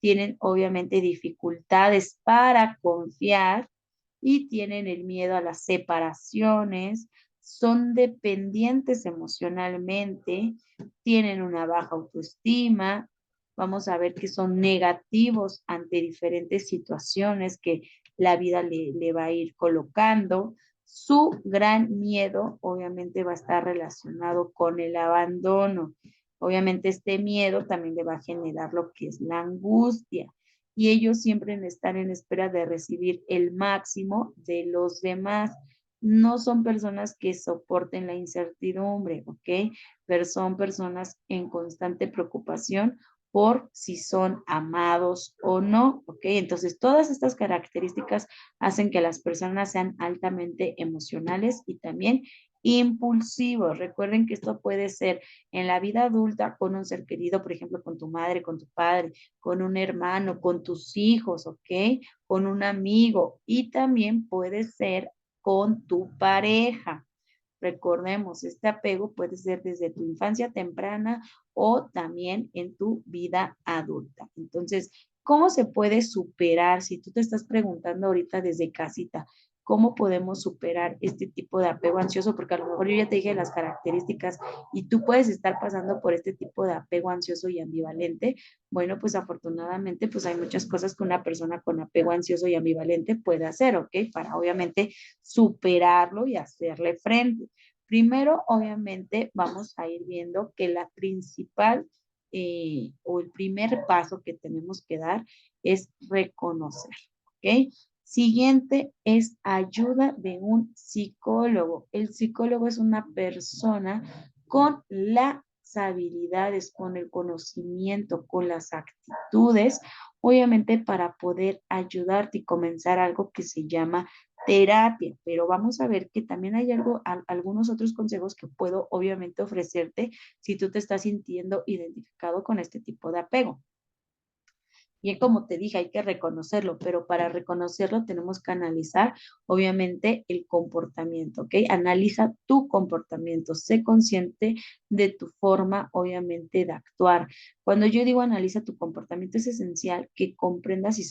tienen obviamente dificultades para confiar y tienen el miedo a las separaciones, son dependientes emocionalmente, tienen una baja autoestima, vamos a ver que son negativos ante diferentes situaciones que la vida le va a ir colocando. Su gran miedo obviamente va a estar relacionado con el abandono. Obviamente este miedo también le va a generar lo que es la angustia y ellos siempre están en espera de recibir el máximo de los demás. No son personas que soporten la incertidumbre, ¿ok? Pero son personas en constante preocupación por si son amados o no, ¿ok? Entonces, todas estas características hacen que las personas sean altamente emocionales y también impulsivos. Recuerden que esto puede ser en la vida adulta con un ser querido, por ejemplo, con tu madre, con tu padre, con un hermano, con tus hijos, ¿ok? Con un amigo y también puede ser con tu pareja. Recordemos, este apego puede ser desde tu infancia temprana o también en tu vida adulta. Entonces, ¿cómo se puede superar? Si tú te estás preguntando ahorita desde casita, ¿cómo podemos superar este tipo de apego ansioso? Porque a lo mejor yo ya te dije las características y tú puedes estar pasando por este tipo de apego ansioso y ambivalente. Bueno, pues afortunadamente, pues hay muchas cosas que una persona con apego ansioso y ambivalente puede hacer, ¿ok? Para obviamente superarlo y hacerle frente. Primero, obviamente, vamos a ir viendo que la principal o el primer paso que tenemos que dar es reconocer, ¿ok? Siguiente es ayuda de un psicólogo. El psicólogo es una persona con la las habilidades, con el conocimiento, con las actitudes, obviamente para poder ayudarte y comenzar algo que se llama terapia. Pero vamos a ver que también hay algunos otros consejos que puedo obviamente ofrecerte si tú te estás sintiendo identificado con este tipo de apego. Bien, como te dije, hay que reconocerlo, pero para reconocerlo tenemos que analizar, obviamente, el comportamiento, ¿ok? Analiza tu comportamiento, sé consciente de tu forma, obviamente, de actuar. Cuando yo digo analiza tu comportamiento, es esencial que comprendas y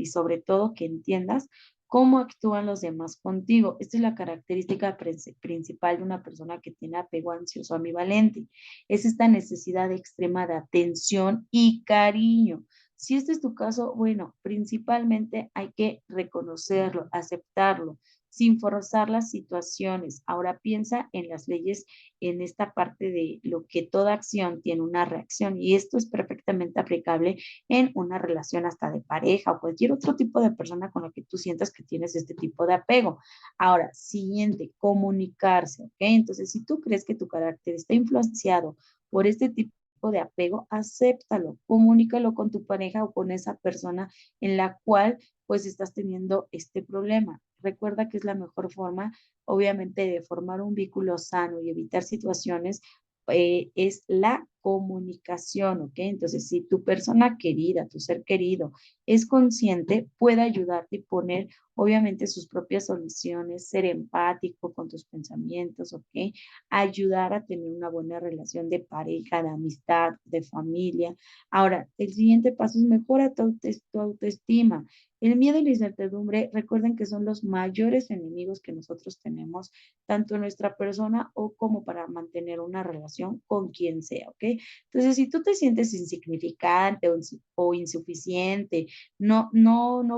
sobre todo que entiendas cómo actúan los demás contigo. Esta es la característica principal de una persona que tiene apego ansioso ambivalente. Es esta necesidad extrema de atención y cariño. Si este es tu caso, bueno, principalmente hay que reconocerlo, aceptarlo, sin forzar las situaciones. Ahora piensa en las leyes, en esta parte de lo que toda acción tiene una reacción y esto es perfectamente aplicable en una relación hasta de pareja o cualquier otro tipo de persona con la que tú sientas que tienes este tipo de apego. Ahora, siguiente, comunicarse, ¿ok? Entonces, si tú crees que tu carácter está influenciado por este tipo de apego, acéptalo, comunícalo con tu pareja o con esa persona en la cual pues estás teniendo este problema. Recuerda que es la mejor forma, obviamente, de formar un vínculo sano y evitar situaciones, es la comunicación, ¿ok? Entonces, si tu persona querida, tu ser querido, es consciente, puede ayudarte y poner, obviamente, sus propias soluciones, ser empático con tus pensamientos, ¿ok? Ayudar a tener una buena relación de pareja, de amistad, de familia. Ahora, el siguiente paso es mejora tu autoestima. El miedo y la incertidumbre, recuerden que son los mayores enemigos que nosotros tenemos, tanto en nuestra persona o como para mantener una relación con quien sea, ¿ok? Entonces, si tú te sientes insignificante o insuficiente, no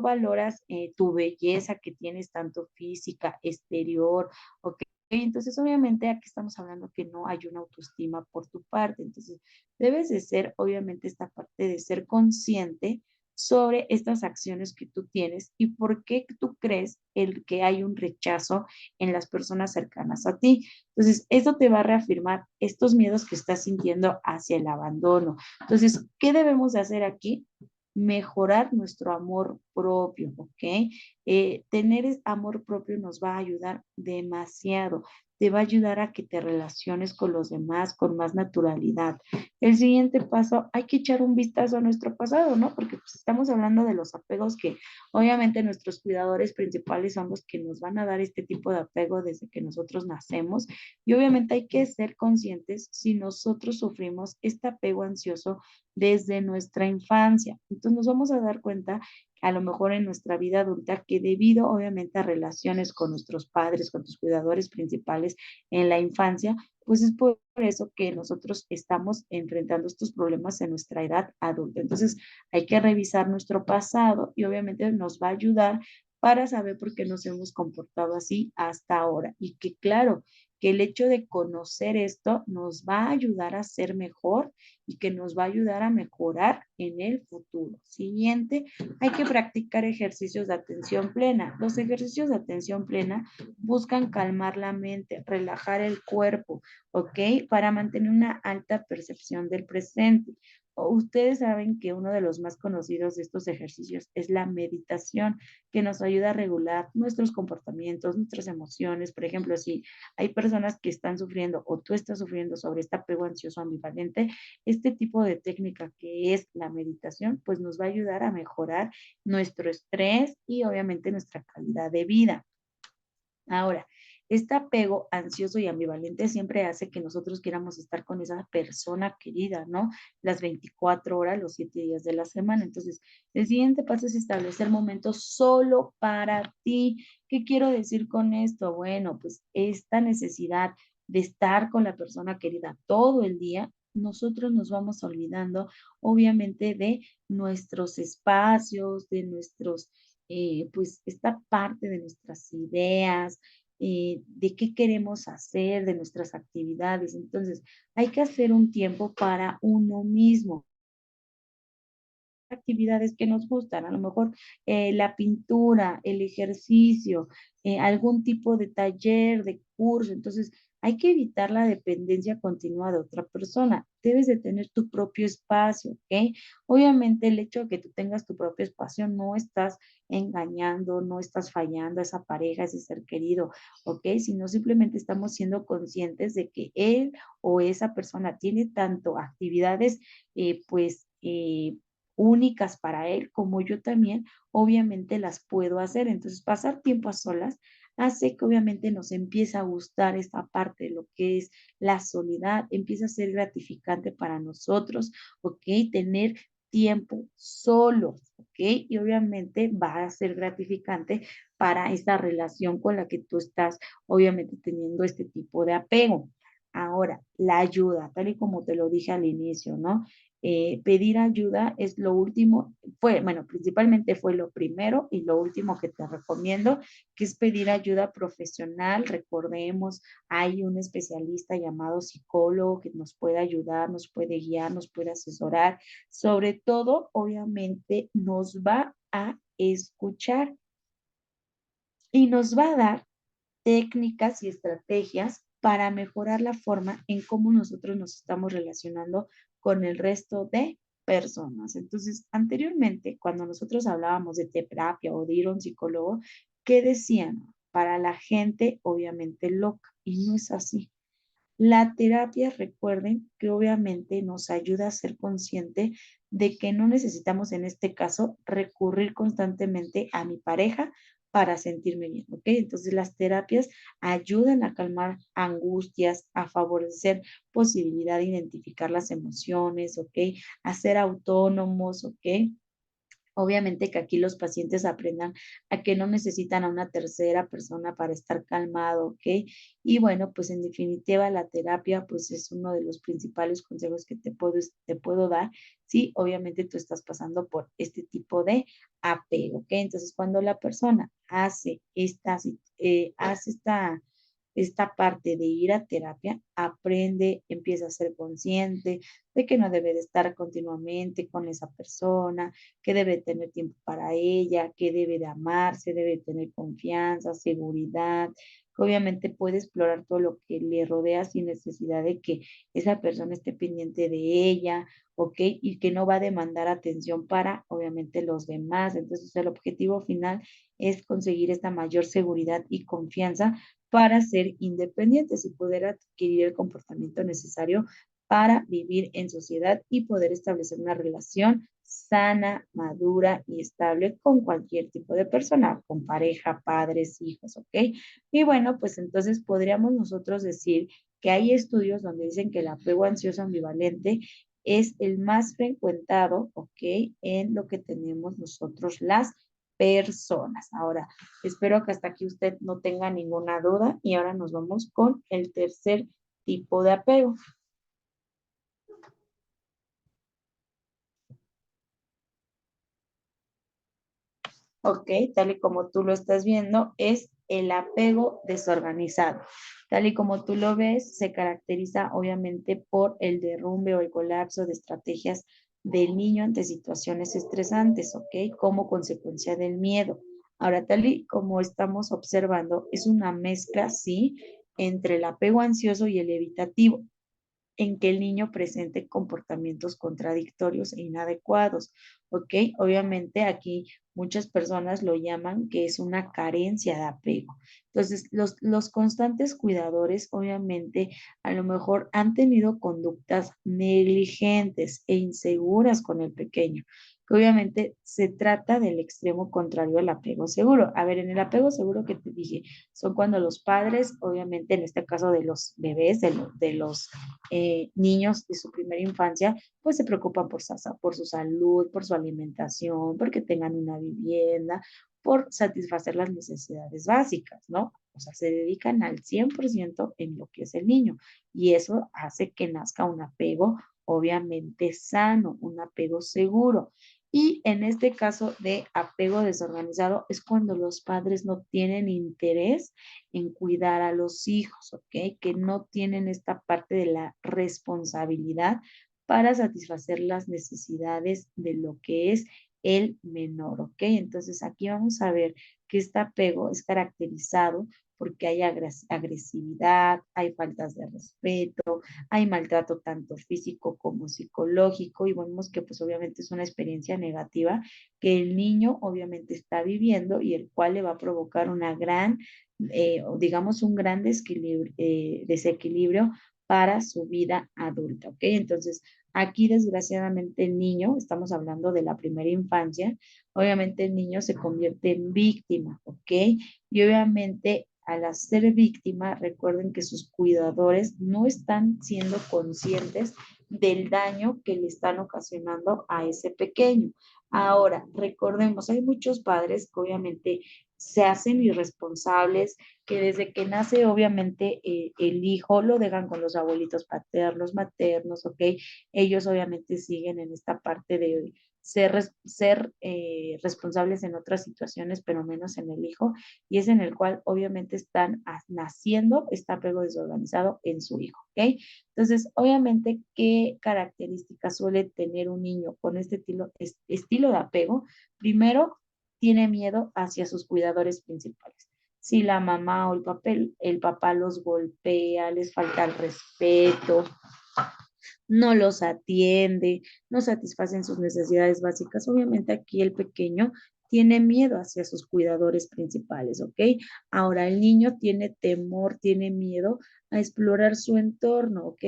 valoras tu belleza que tienes tanto física, exterior, ¿ok? Entonces, obviamente, aquí estamos hablando que no hay una autoestima por tu parte. Entonces, debes de ser, obviamente, esta parte de ser consciente sobre estas acciones que tú tienes y por qué tú crees el que hay un rechazo en las personas cercanas a ti. Entonces, eso te va a reafirmar estos miedos que estás sintiendo hacia el abandono. Entonces, ¿qué debemos de hacer aquí? Mejorar nuestro amor propio, ¿ok? Tener amor propio nos va a ayudar demasiado, te va a ayudar a que te relaciones con los demás con más naturalidad. El siguiente paso, hay que echar un vistazo a nuestro pasado, ¿no? Porque pues, estamos hablando de los apegos que obviamente nuestros cuidadores principales son los que nos van a dar este tipo de apego desde que nosotros nacemos y obviamente hay que ser conscientes si nosotros sufrimos este apego ansioso desde nuestra infancia. Entonces nos vamos a dar cuenta a lo mejor en nuestra vida adulta que debido obviamente a relaciones con nuestros padres, con tus cuidadores principales en la infancia, pues es por eso que nosotros estamos enfrentando estos problemas en nuestra edad adulta. Entonces hay que revisar nuestro pasado y obviamente nos va a ayudar para saber por qué nos hemos comportado así hasta ahora. Y que claro, que el hecho de conocer esto nos va a ayudar a ser mejor y que nos va a ayudar a mejorar en el futuro. Siguiente, hay que practicar ejercicios de atención plena. Los ejercicios de atención plena buscan calmar la mente, relajar el cuerpo, ¿ok? Para mantener una alta percepción del presente. Ustedes saben que uno de los más conocidos de estos ejercicios es la meditación, que nos ayuda a regular nuestros comportamientos, nuestras emociones. Por ejemplo, si hay personas que están sufriendo o tú estás sufriendo sobre este apego ansioso ambivalente, este tipo de técnica que es la meditación, pues nos va a ayudar a mejorar nuestro estrés y obviamente nuestra calidad de vida. Ahora, este apego ansioso y ambivalente siempre hace que nosotros queramos estar con esa persona querida, ¿no? Las 24 horas, los 7 días de la semana. Entonces, el siguiente paso es establecer momentos solo para ti. ¿Qué quiero decir con esto? Bueno, pues esta necesidad de estar con la persona querida todo el día, nosotros nos vamos olvidando, obviamente, de nuestros espacios, de nuestros pues esta parte de nuestras ideas, de qué queremos hacer, de nuestras actividades. Entonces, hay que hacer un tiempo para uno mismo. Actividades que nos gustan, a lo mejor la pintura, el ejercicio, algún tipo de taller, de curso. Entonces, Hay que evitar la dependencia continua de otra persona. Debes de tener tu propio espacio, ¿ok? Obviamente el hecho de que tú tengas tu propio espacio no estás engañando, no estás fallando a esa pareja, a ese ser querido, ¿ok? Sino simplemente estamos siendo conscientes de que él o esa persona tiene tanto actividades, únicas para él, como yo también, obviamente las puedo hacer. Entonces, pasar tiempo a solas hace que obviamente nos empiece a gustar esta parte de lo que es la soledad, empieza a ser gratificante para nosotros, ¿ok? Tener tiempo solos, ¿ok? Y obviamente va a ser gratificante para esta relación con la que tú estás, obviamente teniendo este tipo de apego. Ahora, la ayuda, tal y como te lo dije al inicio, ¿no? Pedir ayuda es lo último, bueno, principalmente fue lo primero y lo último que te recomiendo, que es pedir ayuda profesional. Recordemos, hay un especialista llamado psicólogo que nos puede ayudar, nos puede guiar, nos puede asesorar. Sobre todo, obviamente, nos va a escuchar y nos va a dar técnicas y estrategias para mejorar la forma en cómo nosotros nos estamos relacionando con el resto de personas. Entonces, anteriormente, cuando nosotros hablábamos de terapia o de ir a un psicólogo, ¿qué decían? Para la gente, obviamente, loca, y no es así. La terapia, recuerden que obviamente nos ayuda a ser consciente de que no necesitamos en este caso recurrir constantemente a mi pareja para sentirme bien, ¿ok? Entonces las terapias ayudan a calmar angustias, a favorecer posibilidad de identificar las emociones, ¿ok? A ser autónomos, ¿ok? Obviamente que aquí los pacientes aprendan a que no necesitan a una tercera persona para estar calmado, ¿ok? Y bueno, pues en definitiva la terapia pues es uno de los principales consejos que te puedo dar si obviamente tú estás pasando por este tipo de apego, ¿ok? Entonces cuando la persona hace esta parte de ir a terapia, aprende, empieza a ser consciente de que no debe de estar continuamente con esa persona, que debe tener tiempo para ella, que debe de amarse, debe tener confianza, seguridad, que obviamente puede explorar todo lo que le rodea sin necesidad de que esa persona esté pendiente de ella, ¿ok? Y que no va a demandar atención para, obviamente, los demás. Entonces, el objetivo final es conseguir esta mayor seguridad y confianza para ser independientes y poder adquirir el comportamiento necesario para vivir en sociedad y poder establecer una relación sana, madura y estable con cualquier tipo de persona, con pareja, padres, hijos, ¿ok? Y bueno, pues entonces podríamos nosotros decir que hay estudios donde dicen que el apego ansioso ambivalente es el más frecuentado, ¿ok? En lo que tenemos nosotros las personas. Ahora, espero que hasta aquí usted no tenga ninguna duda y ahora nos vamos con el tercer tipo de apego. Ok, tal y como tú lo estás viendo, es el apego desorganizado. Tal y como tú lo ves, se caracteriza obviamente por el derrumbe o el colapso de estrategias del niño ante situaciones estresantes, ¿ok? Como consecuencia del miedo. Ahora, tal y como estamos observando, es una mezcla, sí, entre el apego ansioso y el evitativo en que el niño presente comportamientos contradictorios e inadecuados, ¿ok? Obviamente aquí muchas personas lo llaman que es una carencia de apego. Entonces, los constantes cuidadores, obviamente, a lo mejor han tenido conductas negligentes e inseguras con el pequeño, que obviamente se trata del extremo contrario al apego seguro. A ver, en el apego seguro que te dije, son cuando los padres, obviamente en este caso de los bebés, de los niños de su primera infancia, pues se preocupan por su salud, por su alimentación, porque tengan una vivienda, por satisfacer las necesidades básicas, ¿no? O sea, se dedican al 100% en lo que es el niño y eso hace que nazca un apego obviamente sano, un apego seguro. Y en este caso de apego desorganizado es cuando los padres no tienen interés en cuidar a los hijos, ¿ok? Que no tienen esta parte de la responsabilidad para satisfacer las necesidades de lo que es el menor, ¿ok? Entonces aquí vamos a ver que este apego es caracterizado porque hay agresividad, hay faltas de respeto, hay maltrato tanto físico como psicológico y vemos que pues obviamente es una experiencia negativa que el niño obviamente está viviendo y el cual le va a provocar una gran, o digamos, un gran desequilibrio para su vida adulta, ¿ok? Entonces, aquí desgraciadamente el niño, estamos hablando de la primera infancia, obviamente el niño se convierte en víctima, ¿ok? Y obviamente al hacer víctima, recuerden que sus cuidadores no están siendo conscientes del daño que le están ocasionando a ese pequeño. Ahora, recordemos, hay muchos padres que obviamente se hacen irresponsables, que desde que nace, obviamente, el hijo lo dejan con los abuelitos paternos, maternos, ¿ok? Ellos obviamente siguen en esta parte de ser responsables en otras situaciones, pero menos en el hijo, y es en el cual obviamente están naciendo este apego desorganizado en su hijo, ¿ok? Entonces, obviamente, ¿qué características suele tener un niño con este estilo de apego? Primero, tiene miedo hacia sus cuidadores principales. Si la mamá o el papá los golpea, les falta el respeto, no los atiende, no satisfacen sus necesidades básicas. Obviamente aquí el pequeño tiene miedo hacia sus cuidadores principales, ¿ok? Ahora el niño tiene temor, tiene miedo a explorar su entorno, ¿ok?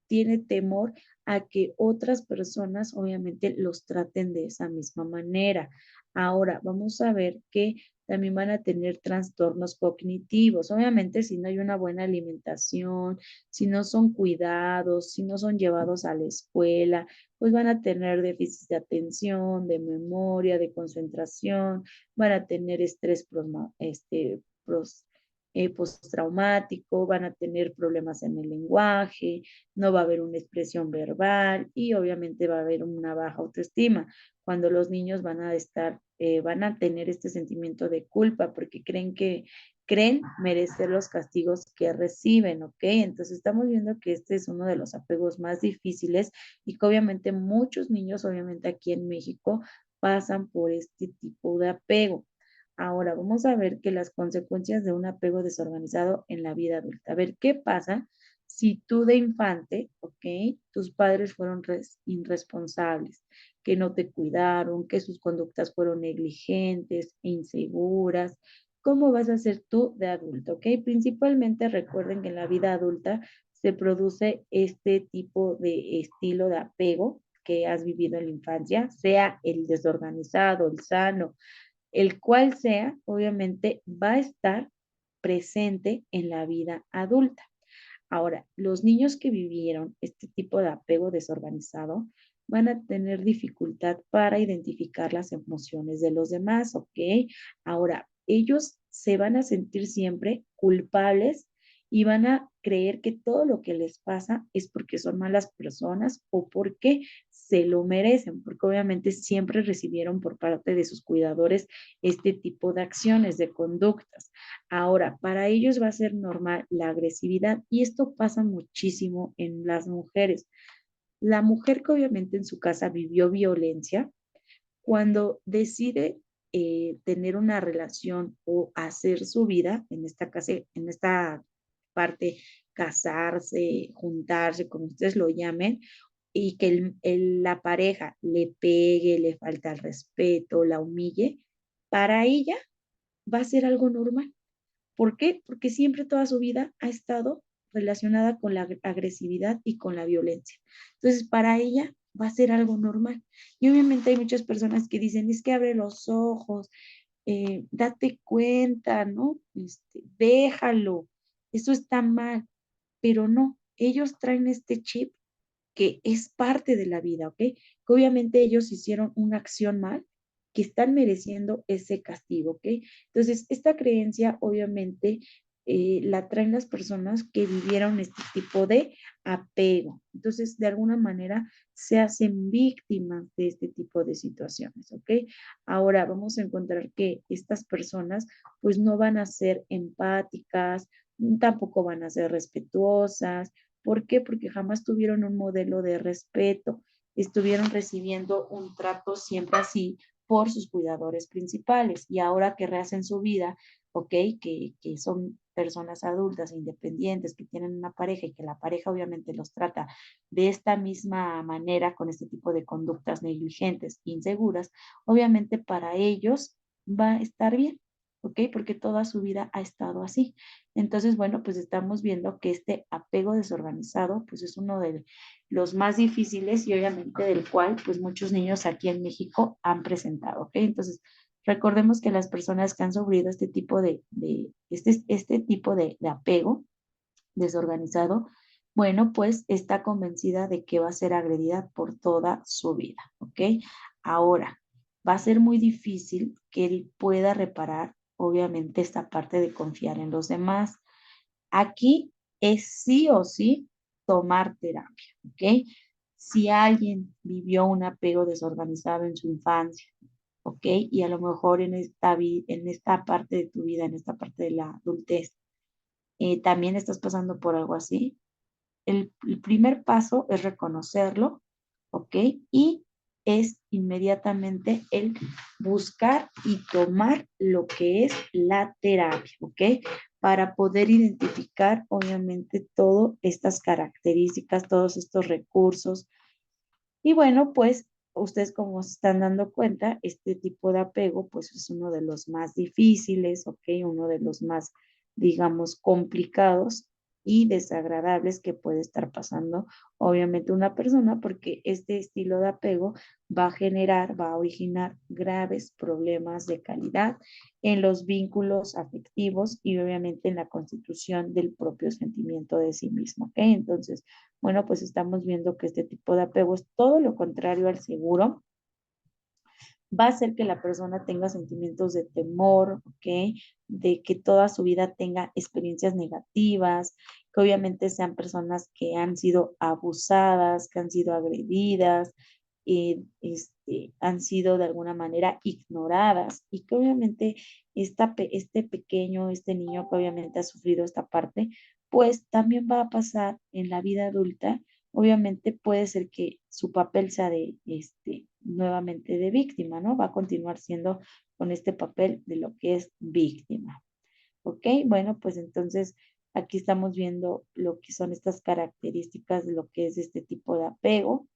Tiene temor a que otras personas obviamente los traten de esa misma manera. Ahora vamos a ver que también van a tener trastornos cognitivos. Obviamente si no hay una buena alimentación, si no son cuidados, si no son llevados a la escuela, pues van a tener déficit de atención, de memoria, de concentración, van a tener estrés postraumático, van a tener problemas en el lenguaje, no va a haber una expresión verbal y obviamente va a haber una baja autoestima. Cuando los niños van a tener este sentimiento de culpa porque creen merecer los castigos que reciben, ¿ok? Entonces estamos viendo que este es uno de los apegos más difíciles y que obviamente muchos niños, obviamente aquí en México, pasan por este tipo de apego. Ahora vamos a ver que las consecuencias de un apego desorganizado en la vida adulta. A ver, ¿qué pasa si tú de infante, ok, tus padres fueron irresponsables, que no te cuidaron, que sus conductas fueron negligentes e inseguras? ¿Cómo vas a ser tú de adulto? ¿Ok? Principalmente recuerden que en la vida adulta se produce este tipo de estilo de apego que has vivido en la infancia, sea el desorganizado, el sano, el cual sea, obviamente va a estar presente en la vida adulta. Ahora, los niños que vivieron este tipo de apego desorganizado van a tener dificultad para identificar las emociones de los demás, ¿ok? Ahora, ellos se van a sentir siempre culpables y van a creer que todo lo que les pasa es porque son malas personas o porque se lo merecen, porque obviamente siempre recibieron por parte de sus cuidadores este tipo de acciones, de conductas. Ahora, para ellos va a ser normal la agresividad y esto pasa muchísimo en las mujeres. La mujer que obviamente en su casa vivió violencia, cuando decide tener una relación o hacer su vida, en esta parte, casarse, juntarse, como ustedes lo llamen, y que la pareja le pegue, le falta el respeto, la humille, para ella va a ser algo normal. ¿Por qué? Porque siempre toda su vida ha estado relacionada con la agresividad y con la violencia. Entonces, para ella va a ser algo normal. Y obviamente hay muchas personas que dicen, es que abre los ojos, date cuenta, ¿no? Déjalo, eso está mal, pero no, ellos traen este chip que es parte de la vida, ¿ok? Que obviamente ellos hicieron una acción mal, que están mereciendo ese castigo, ¿ok? Entonces, esta creencia obviamente la traen las personas que vivieron este tipo de apego. Entonces, de alguna manera se hacen víctimas de este tipo de situaciones, ¿ok? Ahora vamos a encontrar que estas personas pues no van a ser empáticas, tampoco van a ser respetuosas. ¿Por qué? Porque jamás tuvieron un modelo de respeto, estuvieron recibiendo un trato siempre así por sus cuidadores principales y ahora que rehacen su vida, ¿ok? Que son personas adultas, independientes, que tienen una pareja y que la pareja obviamente los trata de esta misma manera, con este tipo de conductas negligentes, inseguras, obviamente para ellos va a estar bien, ¿ok? Porque toda su vida ha estado así. Entonces, bueno, pues estamos viendo que este apego desorganizado, pues es uno de los más difíciles y obviamente del cual, pues muchos niños aquí en México han presentado, ¿ok? Entonces, recordemos que las personas que han sufrido este tipo este tipo de apego desorganizado, bueno, pues está convencida de que va a ser agredida por toda su vida, ¿ok? Ahora, va a ser muy difícil que él pueda reparar, obviamente, esta parte de confiar en los demás. Aquí es sí o sí tomar terapia, ¿ok? Si alguien vivió un apego desorganizado en su infancia, ¿ok? Y a lo mejor en esta parte de tu vida, en esta parte de la adultez, también estás pasando por algo así, el primer paso es reconocerlo, ¿ok? Y es inmediatamente el buscar y tomar lo que es la terapia, ¿ok? Para poder identificar, obviamente, todas estas características, todos estos recursos. Y bueno, pues ustedes como se están dando cuenta, este tipo de apego, pues es uno de los más difíciles, ¿ok? Uno de los más, digamos, complicados y desagradables que puede estar pasando, obviamente, una persona, porque este estilo de apego va a originar graves problemas de calidad en los vínculos afectivos y obviamente en la constitución del propio sentimiento de sí mismo, ¿ok? Entonces, bueno, pues estamos viendo que este tipo de apego es todo lo contrario al seguro. Va a hacer que la persona tenga sentimientos de temor, ¿ok? De que toda su vida tenga experiencias negativas, que obviamente sean personas que han sido abusadas, que han sido agredidas, han sido de alguna manera ignoradas y que obviamente este pequeño, este niño que obviamente ha sufrido esta parte, pues también va a pasar en la vida adulta. Obviamente puede ser que su papel sea de, nuevamente de víctima, ¿no? Va a continuar siendo con este papel de lo que es víctima. ¿Ok? Bueno, pues entonces aquí estamos viendo lo que son estas características de lo que es este tipo de apego.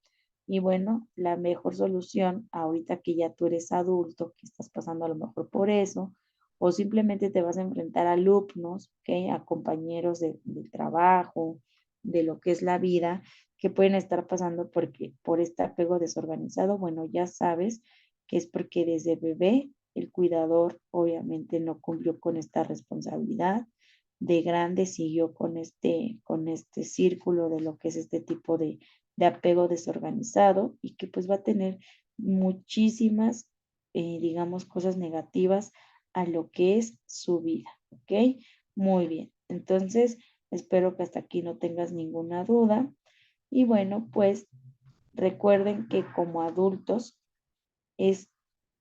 Y bueno, la mejor solución ahorita que ya tú eres adulto, que estás pasando a lo mejor por eso, o simplemente te vas a enfrentar a alumnos, ¿ok? A compañeros de trabajo, de lo que es la vida, que pueden estar pasando por este apego desorganizado. Bueno, ya sabes que es porque desde bebé el cuidador obviamente no cumplió con esta responsabilidad. De grande siguió con este círculo de lo que es este tipo de apego desorganizado y que pues va a tener muchísimas, digamos, cosas negativas a lo que es su vida, ¿ok? Muy bien. Entonces, espero que hasta aquí no tengas ninguna duda. Y bueno, pues recuerden que como adultos es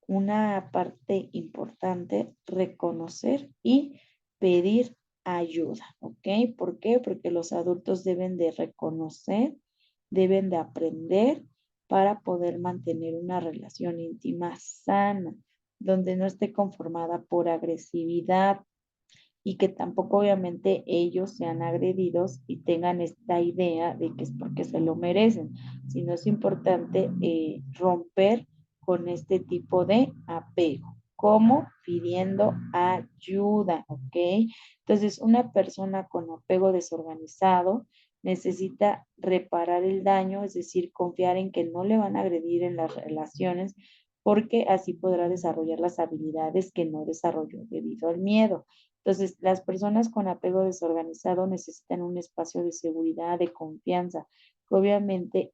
una parte importante reconocer y pedir ayuda, ¿ok? ¿Por qué? Porque los adultos deben de reconocer, deben de aprender para poder mantener una relación íntima sana, donde no esté conformada por agresividad y que tampoco obviamente ellos sean agredidos y tengan esta idea de que es porque se lo merecen, sino es importante romper con este tipo de apego, como pidiendo ayuda, ¿ok? Entonces, una persona con apego desorganizado necesita reparar el daño, es decir, confiar en que no le van a agredir en las relaciones, porque así podrá desarrollar las habilidades que no desarrolló debido al miedo. Entonces, las personas con apego desorganizado necesitan un espacio de seguridad, de confianza, que obviamente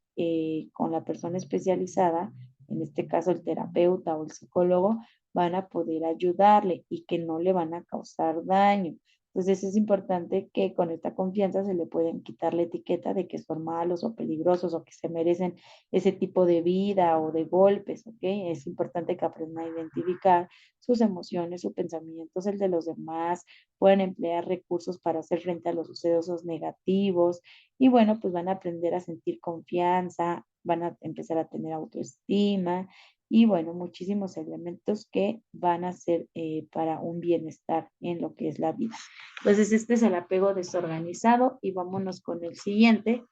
con la persona especializada, en este caso el terapeuta o el psicólogo, van a poder ayudarle y que no le van a causar daño. Entonces es importante que con esta confianza se le pueden quitar la etiqueta de que son malos o peligrosos o que se merecen ese tipo de vida o de golpes, ¿ok? Es importante que aprendan a identificar sus emociones, sus pensamientos, el de los demás, pueden emplear recursos para hacer frente a los sucesos negativos y bueno, pues van a aprender a sentir confianza, van a empezar a tener autoestima y bueno, muchísimos elementos que van a ser para un bienestar en lo que es la vida. Entonces, este es el apego desorganizado y vámonos con el siguiente.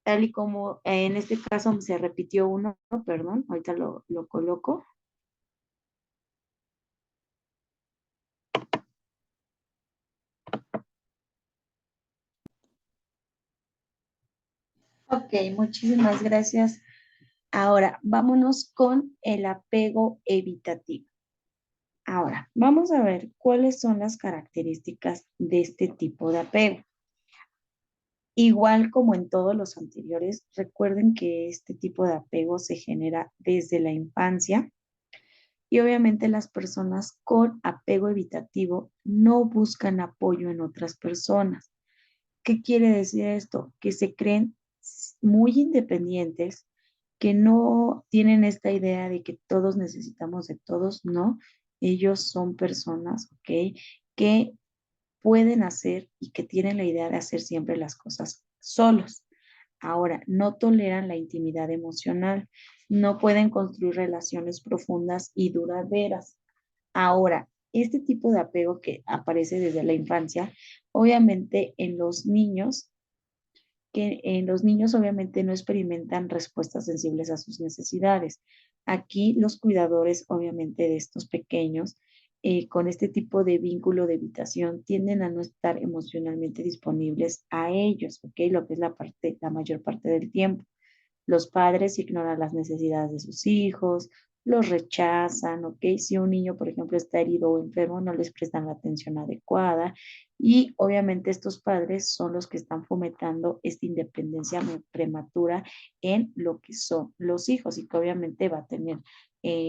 Tal y como en este caso se repitió uno, perdón, ahorita lo coloco. Ok, muchísimas gracias. Ahora, vámonos con el apego evitativo. Ahora, vamos a ver cuáles son las características de este tipo de apego. Igual como en todos los anteriores, recuerden que este tipo de apego se genera desde la infancia y obviamente las personas con apego evitativo no buscan apoyo en otras personas. ¿Qué quiere decir esto? Que se creen muy independientes, que no tienen esta idea de que todos necesitamos de todos, no. Ellos son personas, ¿ok? Que pueden hacer y que tienen la idea de hacer siempre las cosas solos. Ahora, no toleran la intimidad emocional, no pueden construir relaciones profundas y duraderas. Ahora, este tipo de apego que aparece desde la infancia, obviamente en los niños obviamente no experimentan respuestas sensibles a sus necesidades. Aquí los cuidadores obviamente de estos pequeños con este tipo de vínculo de evitación tienden a no estar emocionalmente disponibles a ellos, ¿ok? Lo que es la mayor parte del tiempo. Los padres ignoran las necesidades de sus hijos, los rechazan, ¿ok? Si un niño, por ejemplo, está herido o enfermo, no les prestan la atención adecuada y obviamente estos padres son los que están fomentando esta independencia prematura en lo que son los hijos y que obviamente va a tener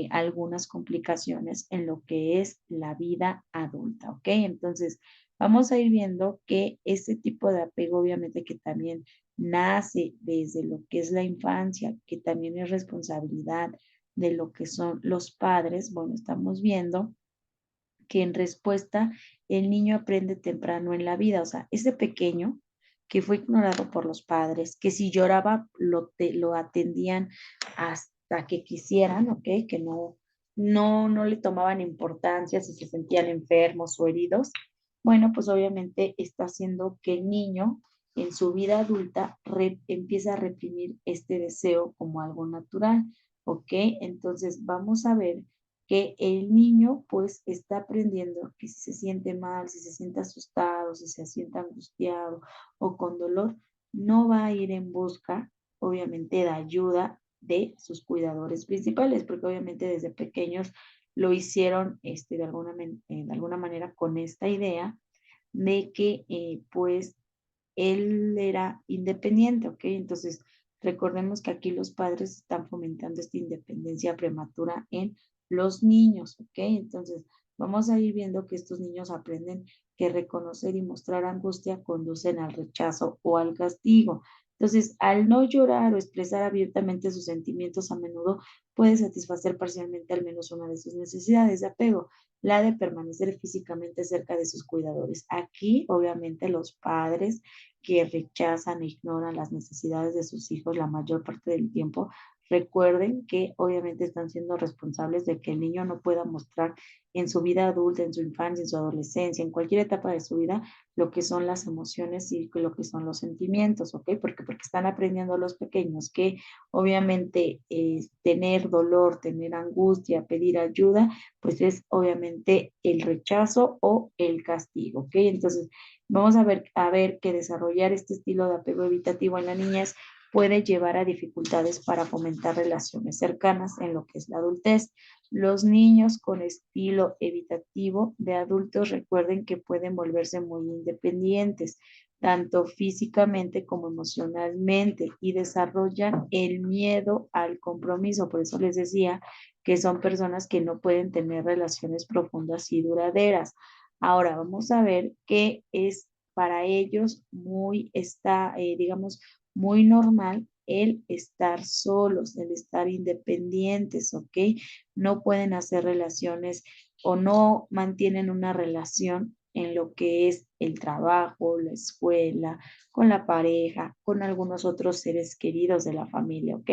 algunas complicaciones en lo que es la vida adulta, ¿ok? Entonces, vamos a ir viendo que este tipo de apego, obviamente que también nace desde lo que es la infancia, que también es responsabilidad de lo que son los padres, bueno, estamos viendo que en respuesta el niño aprende temprano en la vida, o sea, ese pequeño que fue ignorado por los padres, que si lloraba lo atendían hasta que quisieran, ¿ok? Que no le tomaban importancia si se sentían enfermos o heridos. Bueno, pues obviamente está haciendo que el niño en su vida adulta empieza a reprimir este deseo como algo natural, ¿ok? Entonces vamos a ver que el niño pues está aprendiendo que si se siente mal, si se siente asustado, si se siente angustiado o con dolor, no va a ir en busca, obviamente, de ayuda de sus cuidadores principales, porque obviamente desde pequeños lo hicieron de alguna manera con esta idea de que pues él era independiente, ¿ok? Entonces, recordemos que aquí los padres están fomentando esta independencia prematura en los niños, ¿ok? Entonces, vamos a ir viendo que estos niños aprenden que reconocer y mostrar angustia conducen al rechazo o al castigo. Entonces, al no llorar o expresar abiertamente sus sentimientos, a menudo puede satisfacer parcialmente al menos una de sus necesidades de apego, la de permanecer físicamente cerca de sus cuidadores. Aquí, obviamente, los padres que rechazan e ignoran las necesidades de sus hijos la mayor parte del tiempo, recuerden que obviamente están siendo responsables de que el niño no pueda mostrar en su vida adulta, en su infancia, en su adolescencia, en cualquier etapa de su vida, lo que son las emociones y lo que son los sentimientos, ¿ok? Porque están aprendiendo los pequeños que obviamente tener dolor, tener angustia, pedir ayuda, pues es obviamente el rechazo o el castigo, ¿ok? Entonces, vamos a ver que desarrollar este estilo de apego evitativo en la niñez puede llevar a dificultades para fomentar relaciones cercanas en lo que es la adultez. Los niños con estilo evitativo de adultos recuerden que pueden volverse muy independientes, tanto físicamente como emocionalmente, y desarrollan el miedo al compromiso. Por eso les decía que son personas que no pueden tener relaciones profundas y duraderas. Ahora vamos a ver qué es para ellos digamos, muy normal el estar solos, el estar independientes, ¿ok? No pueden hacer relaciones o no mantienen una relación en lo que es el trabajo, la escuela, con la pareja, con algunos otros seres queridos de la familia, ¿ok?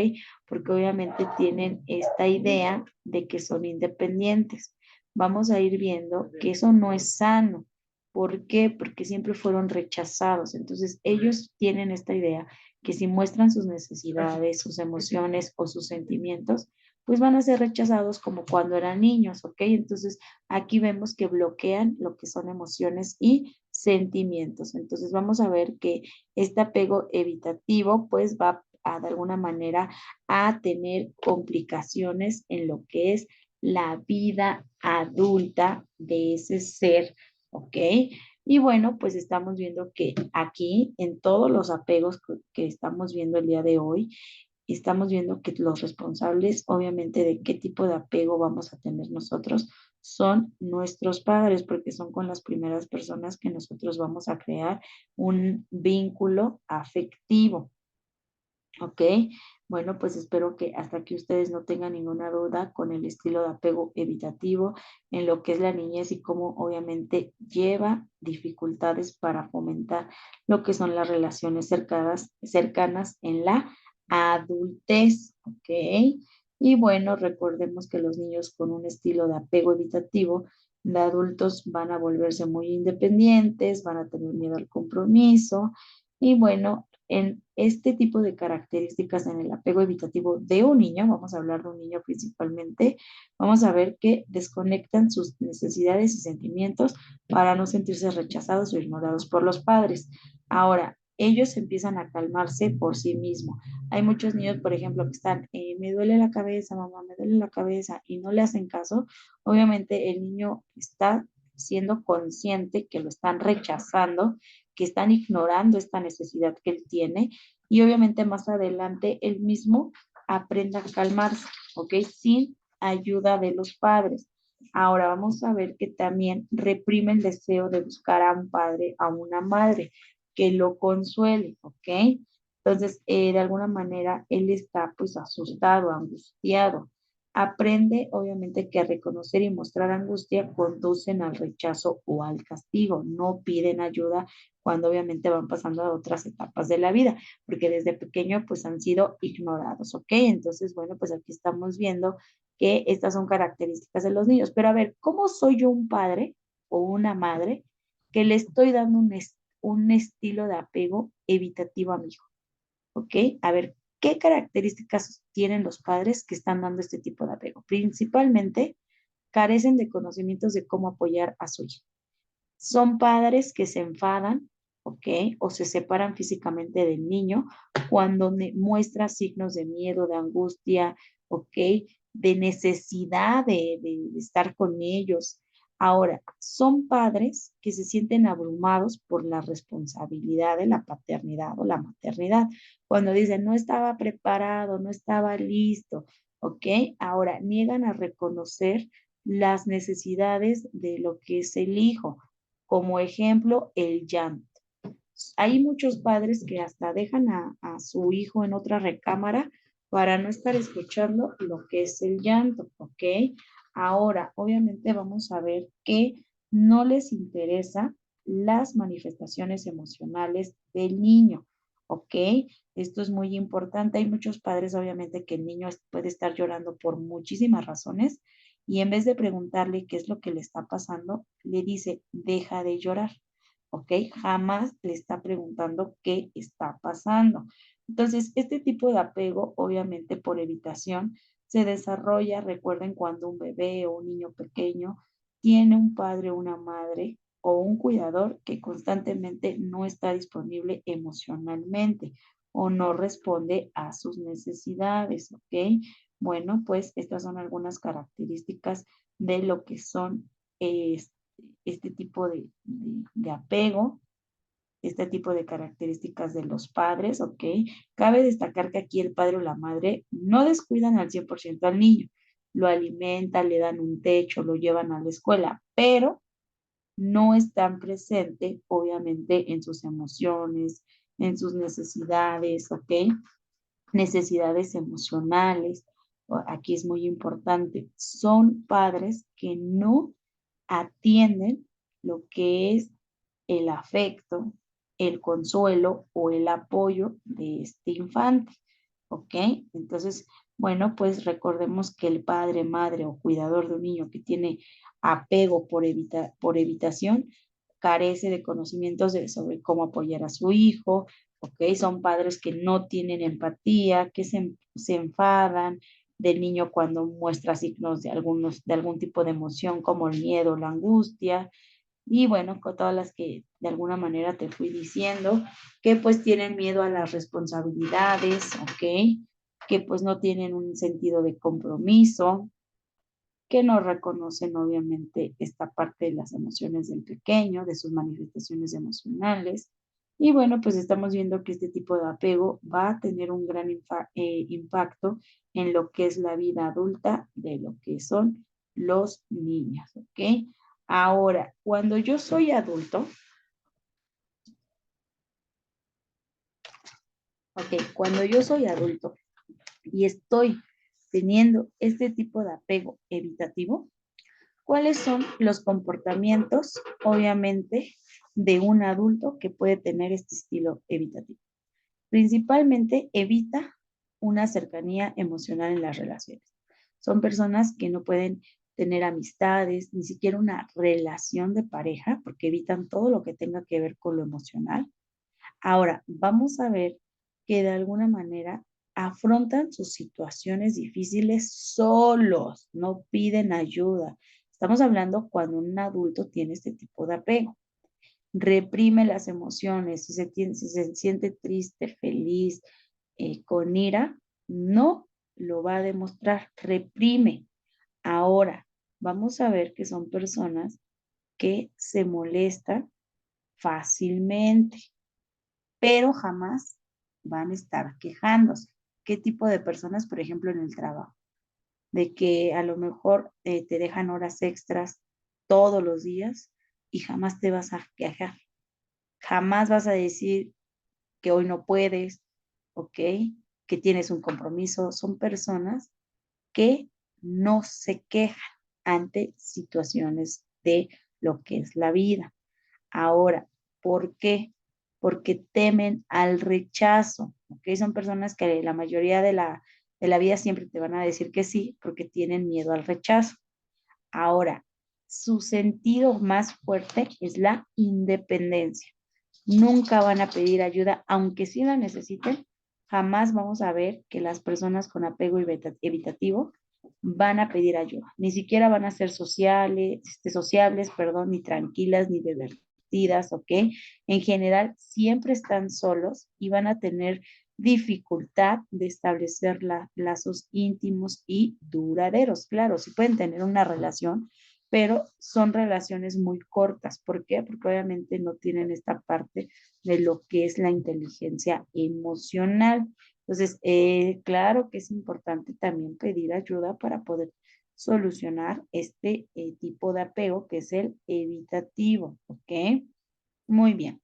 Porque obviamente tienen esta idea de que son independientes. Vamos a ir viendo que eso no es sano. ¿Por qué? Porque siempre fueron rechazados. Entonces, ellos tienen esta idea que si muestran sus necesidades, sus emociones o sus sentimientos, pues van a ser rechazados como cuando eran niños, ¿ok? Entonces, aquí vemos que bloquean lo que son emociones y sentimientos. Entonces, vamos a ver que este apego evitativo, pues va a de alguna manera a tener complicaciones en lo que es la vida adulta de ese ser, ¿ok? Y bueno, pues estamos viendo que aquí en todos los apegos que estamos viendo el día de hoy, estamos viendo que los responsables, obviamente, de qué tipo de apego vamos a tener nosotros son nuestros padres, porque son con las primeras personas que nosotros vamos a crear un vínculo afectivo. ¿Ok? Bueno, pues espero que hasta aquí ustedes no tengan ninguna duda con el estilo de apego evitativo en lo que es la niñez y cómo obviamente lleva dificultades para fomentar lo que son las relaciones cercanas en la adultez. ¿Ok? Y bueno, recordemos que los niños con un estilo de apego evitativo de adultos van a volverse muy independientes, van a tener miedo al compromiso y bueno, en este tipo de características en el apego evitativo de un niño, vamos a hablar de un niño principalmente, vamos a ver que desconectan sus necesidades y sentimientos para no sentirse rechazados o ignorados por los padres. Ahora, ellos empiezan a calmarse por sí mismos. Hay muchos niños, por ejemplo, que están, me duele la cabeza, mamá, me duele la cabeza, y no le hacen caso. Obviamente el niño está siendo consciente que lo están rechazando, que están ignorando esta necesidad que él tiene y obviamente más adelante él mismo aprenda a calmarse, ¿ok? Sin ayuda de los padres. Ahora vamos a ver que también reprime el deseo de buscar a un padre, a una madre, que lo consuele, ¿ok? Entonces, de alguna manera, él está pues asustado, angustiado. Aprende, obviamente, que reconocer y mostrar angustia conducen al rechazo o al castigo. No piden ayuda cuando obviamente van pasando a otras etapas de la vida, porque desde pequeño pues han sido ignorados, ¿ok? Entonces, bueno, pues aquí estamos viendo que estas son características de los niños. Pero a ver, ¿cómo soy yo un padre o una madre que le estoy dando un estilo de apego evitativo a mi hijo? ¿Ok? A ver, ¿qué características tienen los padres que están dando este tipo de apego? Principalmente, carecen de conocimientos de cómo apoyar a su hijo. Son padres que se enfadan, ¿ok? O se separan físicamente del niño cuando muestra signos de miedo, de angustia, ¿ok? De necesidad de estar con ellos. Ahora, son padres que se sienten abrumados por la responsabilidad de la paternidad o la maternidad. Cuando dicen, no estaba preparado, no estaba listo, ¿ok? Ahora, niegan a reconocer las necesidades de lo que es el hijo. Como ejemplo, el llanto. Hay muchos padres que hasta dejan a su hijo en otra recámara para no estar escuchando lo que es el llanto, ¿ok? Ahora, obviamente vamos a ver que no les interesa las manifestaciones emocionales del niño, ¿ok? Esto es muy importante. Hay muchos padres, obviamente, que el niño puede estar llorando por muchísimas razones y en vez de preguntarle qué es lo que le está pasando, le dice, deja de llorar. ¿Ok? Jamás le está preguntando qué está pasando. Entonces, este tipo de apego, obviamente por evitación, se desarrolla, recuerden, cuando un bebé o un niño pequeño tiene un padre, una madre o un cuidador que constantemente no está disponible emocionalmente o no responde a sus necesidades, ¿ok? Bueno, pues estas son algunas características de lo que son este tipo de apego, este tipo de características de los padres, ¿ok? Cabe destacar que aquí el padre o la madre no descuidan al 100% al niño, lo alimentan, le dan un techo, lo llevan a la escuela, pero no están presentes, obviamente, en sus emociones, en sus necesidades, ¿ok? Necesidades emocionales. Aquí es muy importante. Son padres que no atienden lo que es el afecto, el consuelo o el apoyo de este infante, ¿ok? Entonces, bueno, pues recordemos que el padre, madre o cuidador de un niño que tiene apego por evitación carece de conocimientos sobre cómo apoyar a su hijo, ¿ok? Son padres que no tienen empatía, que se enfadan del niño cuando muestra signos de algún tipo de emoción como el miedo, la angustia, y bueno, con todas las que de alguna manera te fui diciendo, que pues tienen miedo a las responsabilidades, ¿ok? Que pues no tienen un sentido de compromiso, que no reconocen obviamente esta parte de las emociones del pequeño, de sus manifestaciones emocionales. Y bueno, pues estamos viendo que este tipo de apego va a tener un gran impacto en lo que es la vida adulta de lo que son los niños, ¿ok? Ahora, cuando yo soy adulto, ok, cuando yo soy adulto y estoy teniendo este tipo de apego evitativo, ¿cuáles son los comportamientos, obviamente, de un adulto que puede tener este estilo evitativo? Principalmente evita una cercanía emocional en las relaciones. Son personas que no pueden tener amistades, ni siquiera una relación de pareja, porque evitan todo lo que tenga que ver con lo emocional. Ahora, vamos a ver que de alguna manera afrontan sus situaciones difíciles solos, no piden ayuda. Estamos hablando cuando un adulto tiene este tipo de apego. Reprime las emociones, si se siente triste, feliz, con ira, no lo va a demostrar, reprime. Ahora, vamos a ver que son personas que se molestan fácilmente, pero jamás van a estar quejándose. ¿Qué tipo de personas, por ejemplo, en el trabajo? De que a lo mejor te dejan horas extras todos los días y jamás te vas a quejar. Jamás vas a decir que hoy no puedes, ¿ok? Que tienes un compromiso. Son personas que no se quejan ante situaciones de lo que es la vida. Ahora, ¿por qué? Porque temen al rechazo, ¿ok? Son personas que la mayoría de la vida siempre te van a decir que sí, porque tienen miedo al rechazo. Ahora, su sentido más fuerte es la independencia. Nunca van a pedir ayuda, aunque sí la necesiten. Jamás vamos a ver que las personas con apego evitativo van a pedir ayuda. Ni siquiera van a ser sociables, perdón, ni tranquilas, ni divertidas, ¿ok? En general, siempre están solos y van a tener dificultad de establecer lazos íntimos y duraderos. Claro, sí pueden tener una relación, pero son relaciones muy cortas. ¿Por qué? Porque obviamente no tienen esta parte de lo que es la inteligencia emocional. Entonces, claro que es importante también pedir ayuda para poder solucionar este tipo de apego que es el evitativo, ¿ok? Muy bien.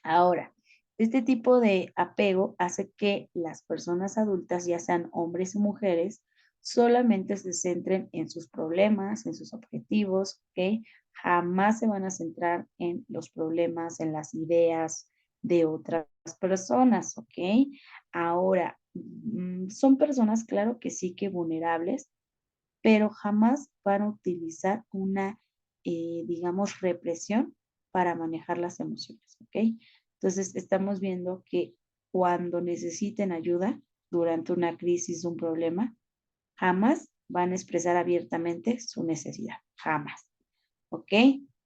Ahora, este tipo de apego hace que las personas adultas, ya sean hombres o mujeres, solamente se centren en sus problemas, en sus objetivos, ¿ok? Jamás se van a centrar en los problemas, en las ideas de otras personas, ¿ok? Ahora, son personas, claro que sí que vulnerables, pero jamás van a utilizar una, digamos, represión para manejar las emociones, ¿ok? Entonces, estamos viendo que cuando necesiten ayuda durante una crisis, un problema, jamás van a expresar abiertamente su necesidad, jamás, ¿ok?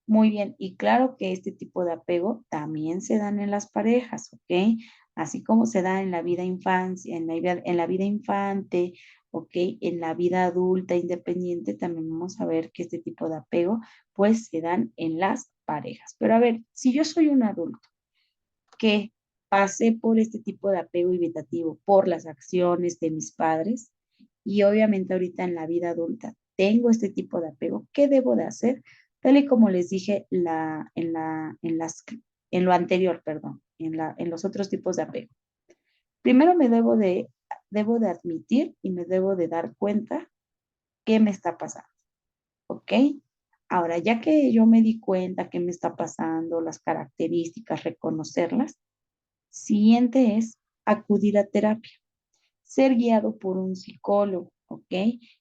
Muy bien, y claro que este tipo de apego también se dan en las parejas, ¿ok? Así como se da en la vida infancia, en la vida infante, ¿ok? En la vida adulta independiente, también vamos a ver que este tipo de apego, pues se dan en las parejas. Pero a ver, si yo soy un adulto que pasé por este tipo de apego evitativo, por las acciones de mis padres, y obviamente ahorita en la vida adulta tengo este tipo de apego, ¿qué debo de hacer? Tal y como les dije en lo anterior, perdón, en los otros tipos de apego. Primero debo de admitir y me debo de dar cuenta qué me está pasando, ¿ok? Ahora, ya que yo me di cuenta qué me está pasando, las características, reconocerlas, siguiente es acudir a terapia, ser guiado por un psicólogo, ¿ok?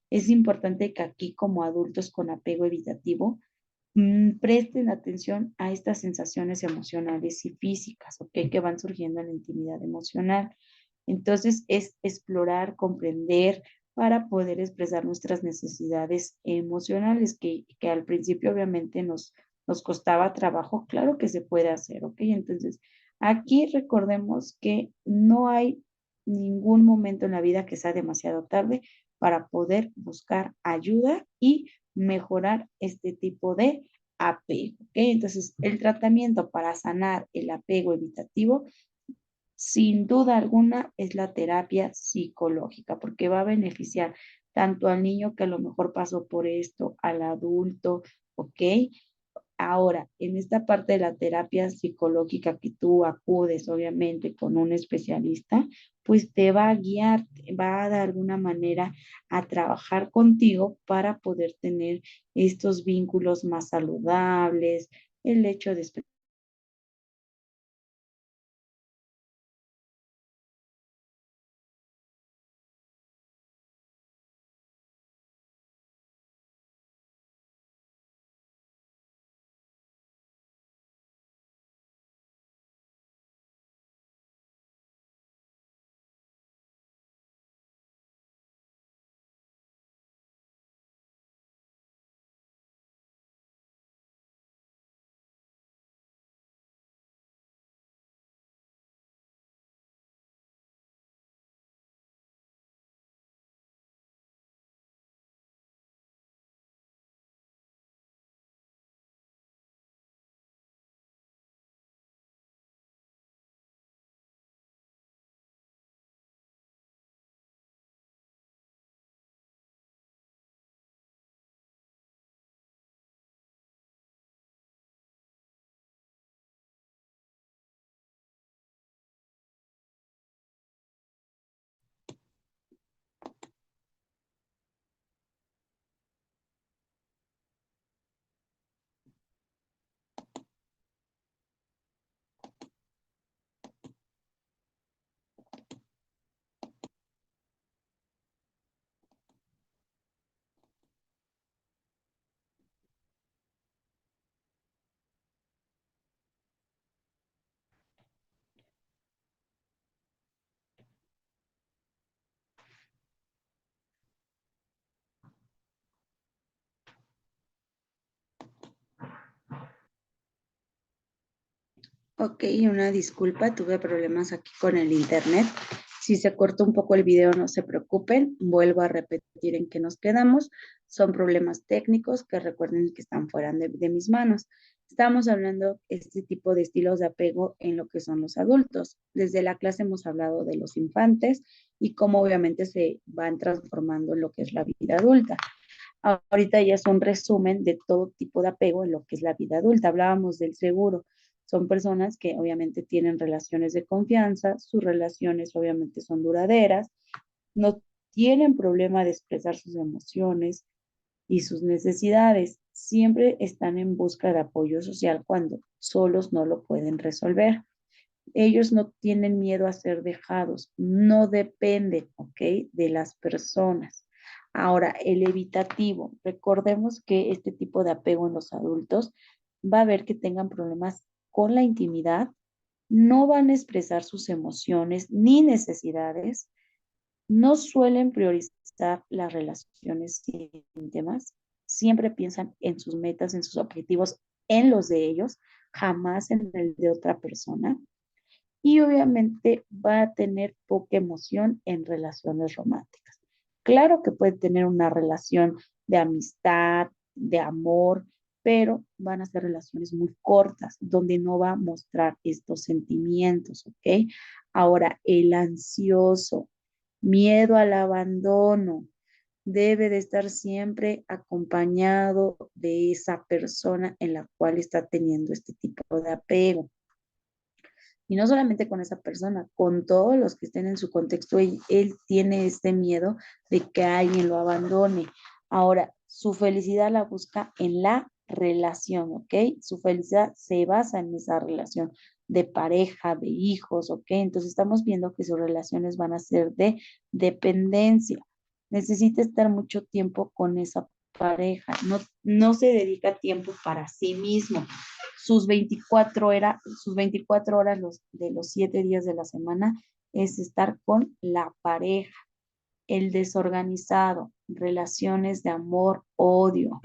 Es importante que aquí como adultos con apego evitativo presten atención a estas sensaciones emocionales y físicas, ¿ok? Que van surgiendo en la intimidad emocional. Entonces, es explorar, comprender para poder expresar nuestras necesidades emocionales, que al principio obviamente nos costaba trabajo. Claro que se puede hacer, ¿ok? Entonces, aquí recordemos que no hay ningún momento en la vida que sea demasiado tarde para poder buscar ayuda y mejorar este tipo de apego, ¿ok? Entonces, el tratamiento para sanar el apego evitativo, sin duda alguna, es la terapia psicológica, porque va a beneficiar tanto al niño que a lo mejor pasó por esto, al adulto, ¿ok? Ahora, en esta parte de la terapia psicológica que tú acudes, obviamente, con un especialista, pues te va a guiar, te va a de alguna manera a trabajar contigo para poder tener estos vínculos más saludables, el hecho de Ok, una disculpa, tuve problemas aquí con el internet. Si se cortó un poco el video, no se preocupen. Vuelvo a repetir en qué nos quedamos. Son problemas técnicos que recuerden que están fuera de mis manos. Estamos hablando este tipo de estilos de apego en lo que son los adultos. Desde la clase hemos hablado de los infantes y cómo obviamente se van transformando en lo que es la vida adulta. Ahorita ya es un resumen de todo tipo de apego en lo que es la vida adulta. Hablábamos del seguro. Son personas que obviamente tienen relaciones de confianza, sus relaciones obviamente son duraderas, no tienen problema de expresar sus emociones y sus necesidades. Siempre están en busca de apoyo social cuando solos no lo pueden resolver. Ellos no tienen miedo a ser dejados, no dependen, ¿ok? De las personas. Ahora, el evitativo, recordemos que este tipo de apego en los adultos va a haber que tengan problemas con la intimidad, no van a expresar sus emociones ni necesidades, no suelen priorizar las relaciones íntimas, siempre piensan en sus metas, en sus objetivos, en los de ellos, jamás en el de otra persona y obviamente va a tener poca emoción en relaciones románticas. Claro que puede tener una relación de amistad, de amor, pero van a ser relaciones muy cortas, donde no va a mostrar estos sentimientos, ¿ok? Ahora, el ansioso, miedo al abandono, debe de estar siempre acompañado de esa persona en la cual está teniendo este tipo de apego. Y no solamente con esa persona, con todos los que estén en su contexto, él tiene este miedo de que alguien lo abandone. Ahora, su felicidad la busca en la relación, ¿ok? Su felicidad se basa en esa relación de pareja, de hijos, ¿ok? Entonces estamos viendo que sus relaciones van a ser de dependencia. Necesita estar mucho tiempo con esa pareja, no se dedica tiempo para sí mismo. Sus 24 horas de los 7 días de la semana es estar con la pareja. El desorganizado, relaciones de amor, odio,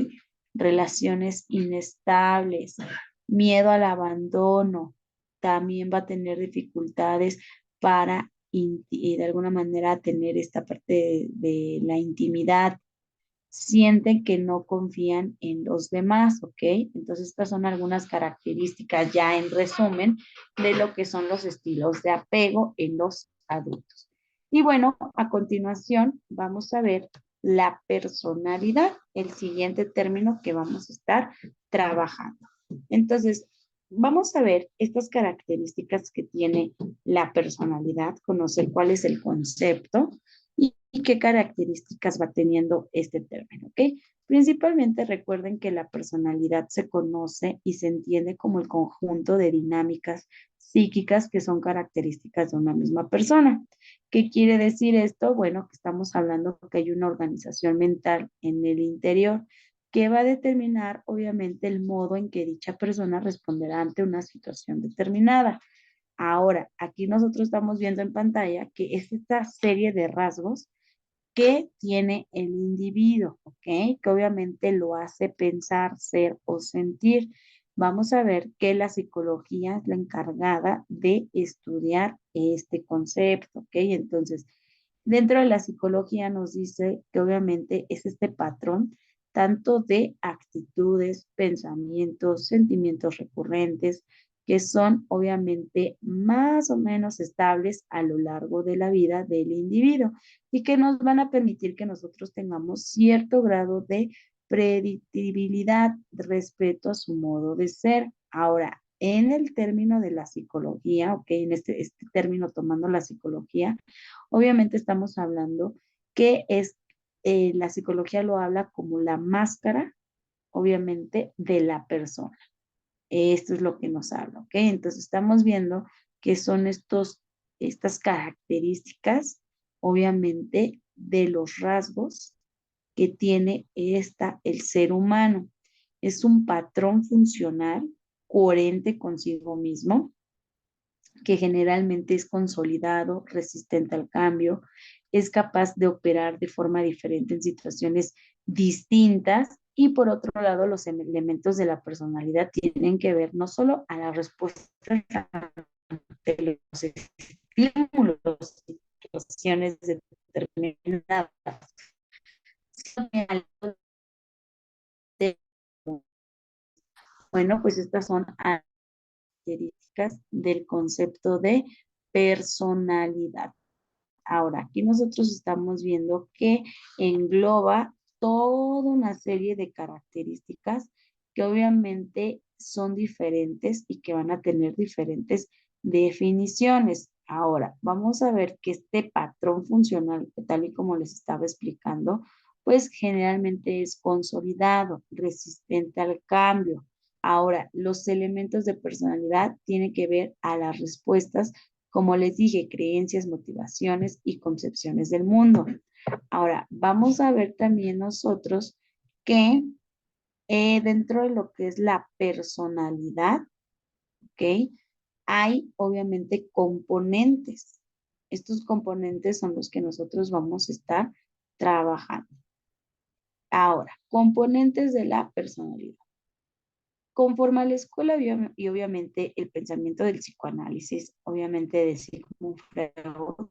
relaciones inestables, miedo al abandono, también va a tener dificultades para de alguna manera tener esta parte de la intimidad. Sienten que no confían en los demás, ¿ok? Entonces estas son algunas características ya en resumen de lo que son los estilos de apego en los adultos. Y bueno, a continuación vamos a ver la personalidad, el siguiente término que vamos a estar trabajando. Entonces, vamos a ver estas características que tiene la personalidad, conocer cuál es el concepto y qué características va teniendo este término, ¿ok? Principalmente recuerden que la personalidad se conoce y se entiende como el conjunto de dinámicas psíquicas que son características de una misma persona. ¿Qué quiere decir esto? Bueno, que estamos hablando que hay una organización mental en el interior que va a determinar, obviamente, el modo en que dicha persona responderá ante una situación determinada. Ahora, aquí nosotros estamos viendo en pantalla que es esta serie de rasgos que tiene el individuo, ¿ok? Que obviamente lo hace pensar, ser o sentir. Vamos a ver que la psicología es la encargada de estudiar este concepto, ¿ok? Entonces, dentro de la psicología nos dice que obviamente es este patrón tanto de actitudes, pensamientos, sentimientos recurrentes, que son obviamente más o menos estables a lo largo de la vida del individuo y que nos van a permitir que nosotros tengamos cierto grado de predictibilidad respecto a su modo de ser. Ahora, en el término de la psicología, ok, en este término tomando la psicología, obviamente estamos hablando que la psicología lo habla como la máscara, obviamente, de la persona. Esto es lo que nos habla, ¿ok? Entonces estamos viendo que son estas características, obviamente, de los rasgos que tiene el ser humano. Es un patrón funcional coherente consigo mismo, que generalmente es consolidado, resistente al cambio, es capaz de operar de forma diferente en situaciones distintas y por otro lado los elementos de la personalidad tienen que ver no solo a las respuestas de los estímulos y situaciones determinadas, sino de, bueno, pues estas son características del concepto de personalidad. Ahora, aquí nosotros estamos viendo que engloba toda una serie de características que obviamente son diferentes y que van a tener diferentes definiciones. Ahora, vamos a ver que este patrón funcional, tal y como les estaba explicando, pues generalmente es consolidado, resistente al cambio. Ahora, los elementos de personalidad tienen que ver a las respuestas, como les dije, creencias, motivaciones y concepciones del mundo. Ahora, vamos a ver también nosotros que dentro de lo que es la personalidad, ¿ok? Hay obviamente componentes. Estos componentes son los que nosotros vamos a estar trabajando. Ahora, componentes de la personalidad. Conforme a la escuela y obviamente el pensamiento del psicoanálisis, obviamente de Sigmund Freud,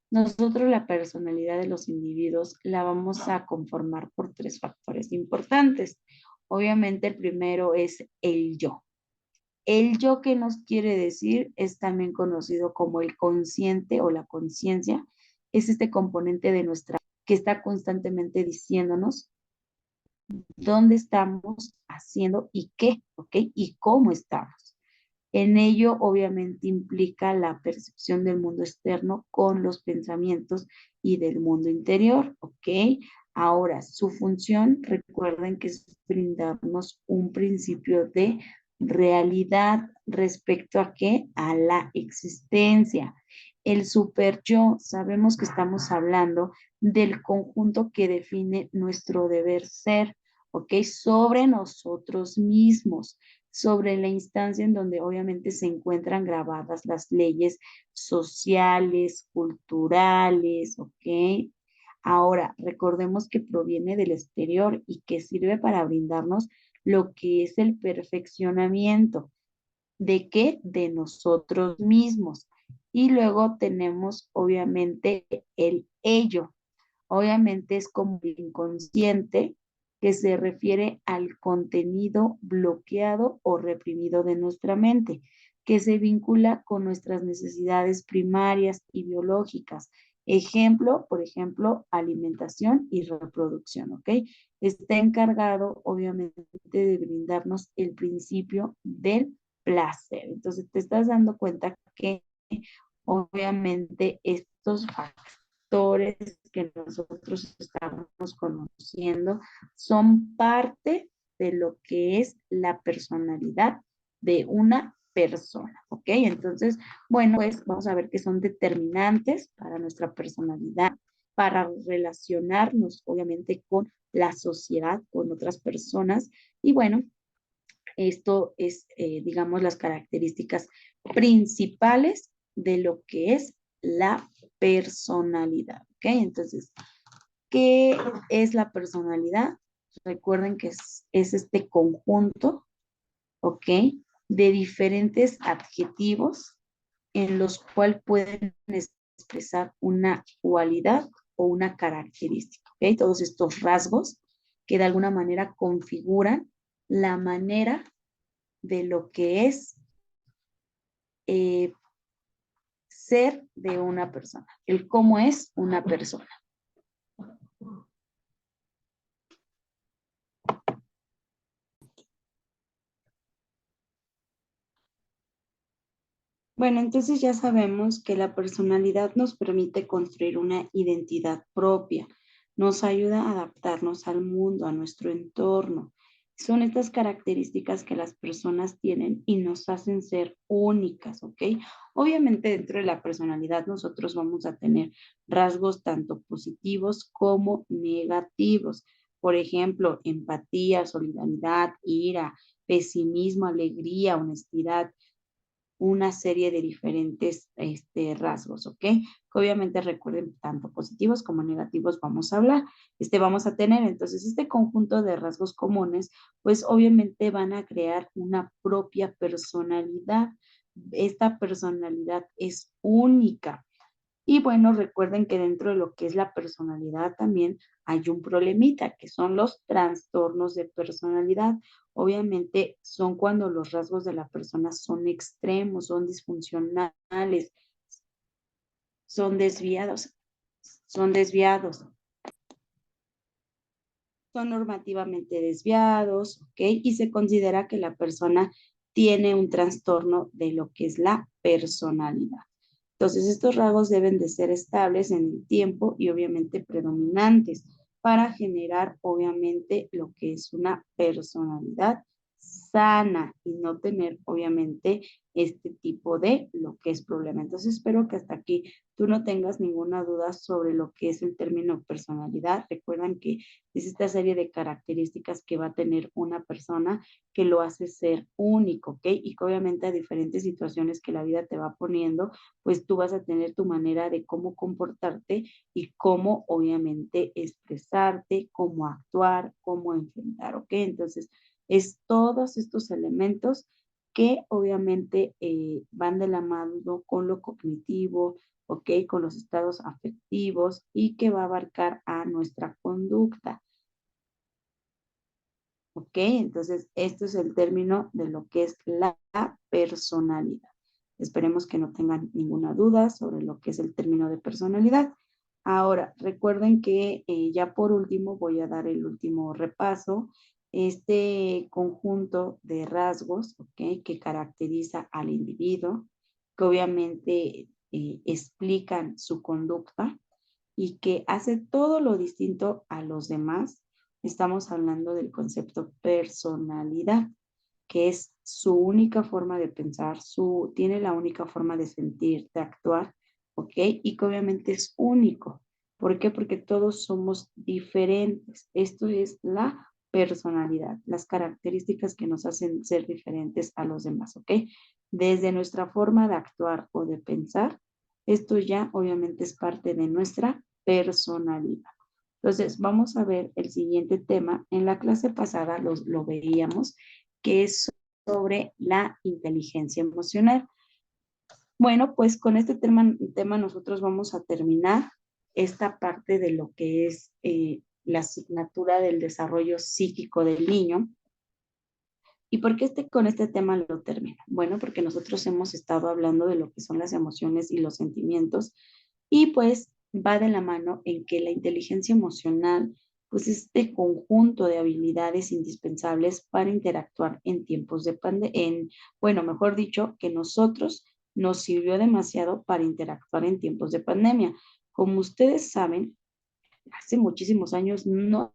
nosotros la personalidad de los individuos la vamos a conformar por tres factores importantes. Obviamente el primero es el yo. El yo, que nos quiere decir, es también conocido como el consciente o la conciencia. Es este componente de nuestra que está constantemente diciéndonos dónde estamos haciendo y qué, ¿ok? Y cómo estamos. En ello, obviamente, implica la percepción del mundo externo con los pensamientos y del mundo interior, ¿ok? Ahora, su función, recuerden que es brindarnos un principio de realidad respecto a qué, a la existencia. El super yo, sabemos que estamos hablando del conjunto que define nuestro deber ser, ¿ok? Sobre nosotros mismos, sobre la instancia en donde obviamente se encuentran grabadas las leyes sociales, culturales, ¿ok? Ahora, recordemos que proviene del exterior y que sirve para brindarnos lo que es el perfeccionamiento. ¿De qué? De nosotros mismos. Y luego tenemos, obviamente, el ello. Obviamente es como el inconsciente que se refiere al contenido bloqueado o reprimido de nuestra mente, que se vincula con nuestras necesidades primarias y biológicas. Ejemplo, por ejemplo, alimentación y reproducción, ¿ok? Está encargado, obviamente, de brindarnos el principio del placer. Entonces, te estás dando cuenta que, obviamente, estos factores que nosotros estamos conociendo son parte de lo que es la personalidad de una persona, ¿ok? Entonces, bueno, pues vamos a ver que son determinantes para nuestra personalidad, para relacionarnos, obviamente, con la sociedad, con otras personas. Y bueno, esto es, digamos, las características principales de lo que es la personalidad, ¿ok? Entonces, ¿qué es la personalidad? Recuerden que es este conjunto, ¿ok? De diferentes adjetivos en los cuales pueden expresar una cualidad o una característica, ¿ok? Todos estos rasgos que de alguna manera configuran la manera de lo que es eh, ser de una persona, el cómo es una persona. Bueno, entonces ya sabemos que la personalidad nos permite construir una identidad propia, nos ayuda a adaptarnos al mundo, a nuestro entorno. Son estas características que las personas tienen y nos hacen ser únicas, ¿ok? Obviamente dentro de la personalidad nosotros vamos a tener rasgos tanto positivos como negativos. Por ejemplo, empatía, solidaridad, ira, pesimismo, alegría, honestidad, una serie de diferentes rasgos, ¿ok? Que obviamente recuerden, tanto positivos como negativos vamos a hablar, vamos a tener. Entonces, este conjunto de rasgos comunes, pues obviamente van a crear una propia personalidad. Esta personalidad es única. Y bueno, recuerden que dentro de lo que es la personalidad también hay un problemita, que son los trastornos de personalidad. Obviamente son cuando los rasgos de la persona son extremos, son disfuncionales, son desviados, son desviados, son normativamente desviados, ¿ok? Y se considera que la persona tiene un trastorno de lo que es la personalidad. Entonces, estos rasgos deben de ser estables en el tiempo y obviamente predominantes para generar obviamente lo que es una personalidad sana y no tener obviamente este tipo de lo que es problema. Entonces, espero que hasta aquí tú no tengas ninguna duda sobre lo que es el término personalidad. Recuerdan que es esta serie de características que va a tener una persona que lo hace ser único, ¿ok? Y que obviamente a diferentes situaciones que la vida te va poniendo, pues tú vas a tener tu manera de cómo comportarte y cómo obviamente expresarte, cómo actuar, cómo enfrentar, ¿ok? Entonces, es todos estos elementos que obviamente van de la mano con lo cognitivo, ¿ok? Con los estados afectivos y que va a abarcar a nuestra conducta, ¿ok? Entonces, esto es el término de lo que es la personalidad. Esperemos que no tengan ninguna duda sobre lo que es el término de personalidad. Ahora, recuerden que ya por último voy a dar el último repaso. Este conjunto de rasgos, ¿ok? Que caracteriza al individuo, que obviamente explican su conducta, y que hace todo lo distinto a los demás, estamos hablando del concepto personalidad, que es su única forma de pensar, tiene la única forma de sentir, de actuar, ¿ok? Y que obviamente es único. ¿Por qué? Porque todos somos diferentes. Esto es la personalidad, las características que nos hacen ser diferentes a los demás, ¿ok? Desde nuestra forma de actuar o de pensar, esto ya obviamente es parte de nuestra personalidad. Entonces, vamos a ver el siguiente tema. En la clase pasada lo veíamos, que es sobre la inteligencia emocional. Bueno, pues con este tema nosotros vamos a terminar esta parte de lo que es la asignatura del desarrollo psíquico del niño. ¿Y por qué con este tema lo termino? Bueno, porque nosotros hemos estado hablando de lo que son las emociones y los sentimientos y pues va de la mano en que la inteligencia emocional pues es este conjunto de habilidades indispensables para interactuar en tiempos de pandemia, bueno, mejor dicho, que nosotros nos sirvió demasiado para interactuar en tiempos de pandemia. Como ustedes saben, hace muchísimos años no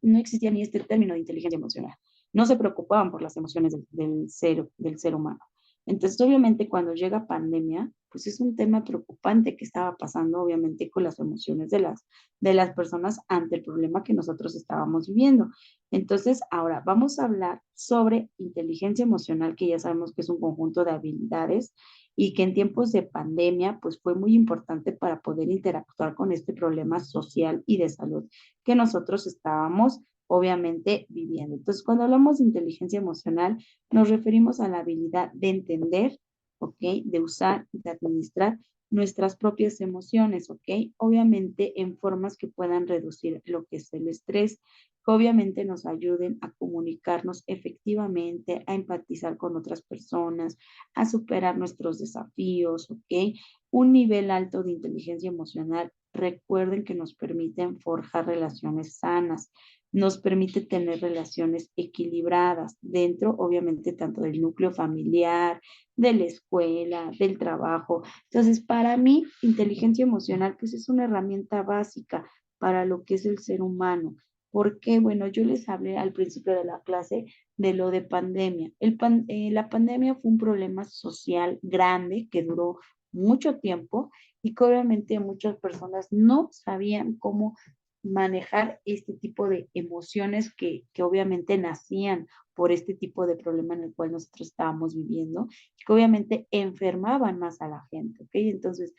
existía ni este término de inteligencia emocional. No se preocupaban por las emociones del ser humano. Entonces, obviamente, cuando llega pandemia, pues es un tema preocupante que estaba pasando, obviamente, con las emociones de las personas ante el problema que nosotros estábamos viviendo. Entonces, ahora vamos a hablar sobre inteligencia emocional, que ya sabemos que es un conjunto de habilidades y que en tiempos de pandemia, pues fue muy importante para poder interactuar con este problema social y de salud que nosotros estábamos obviamente viviendo. Entonces, cuando hablamos de inteligencia emocional, nos referimos a la habilidad de entender, ¿ok? De usar, de administrar nuestras propias emociones, ¿ok? Obviamente en formas que puedan reducir lo que es el estrés, que obviamente nos ayuden a comunicarnos efectivamente, a empatizar con otras personas, a superar nuestros desafíos, ¿ok? Un nivel alto de inteligencia emocional, recuerden que nos permiten forjar relaciones sanas, nos permite tener relaciones equilibradas dentro, obviamente, tanto del núcleo familiar, de la escuela, del trabajo. Entonces, para mí, inteligencia emocional, pues es una herramienta básica para lo que es el ser humano. Porque, bueno, yo les hablé al principio de la clase de lo de pandemia. La pandemia fue un problema social grande que duró mucho tiempo y que obviamente muchas personas no sabían cómo manejar este tipo de emociones que obviamente nacían por este tipo de problema en el cual nosotros estábamos viviendo, que obviamente enfermaban más a la gente, ¿ok? Entonces,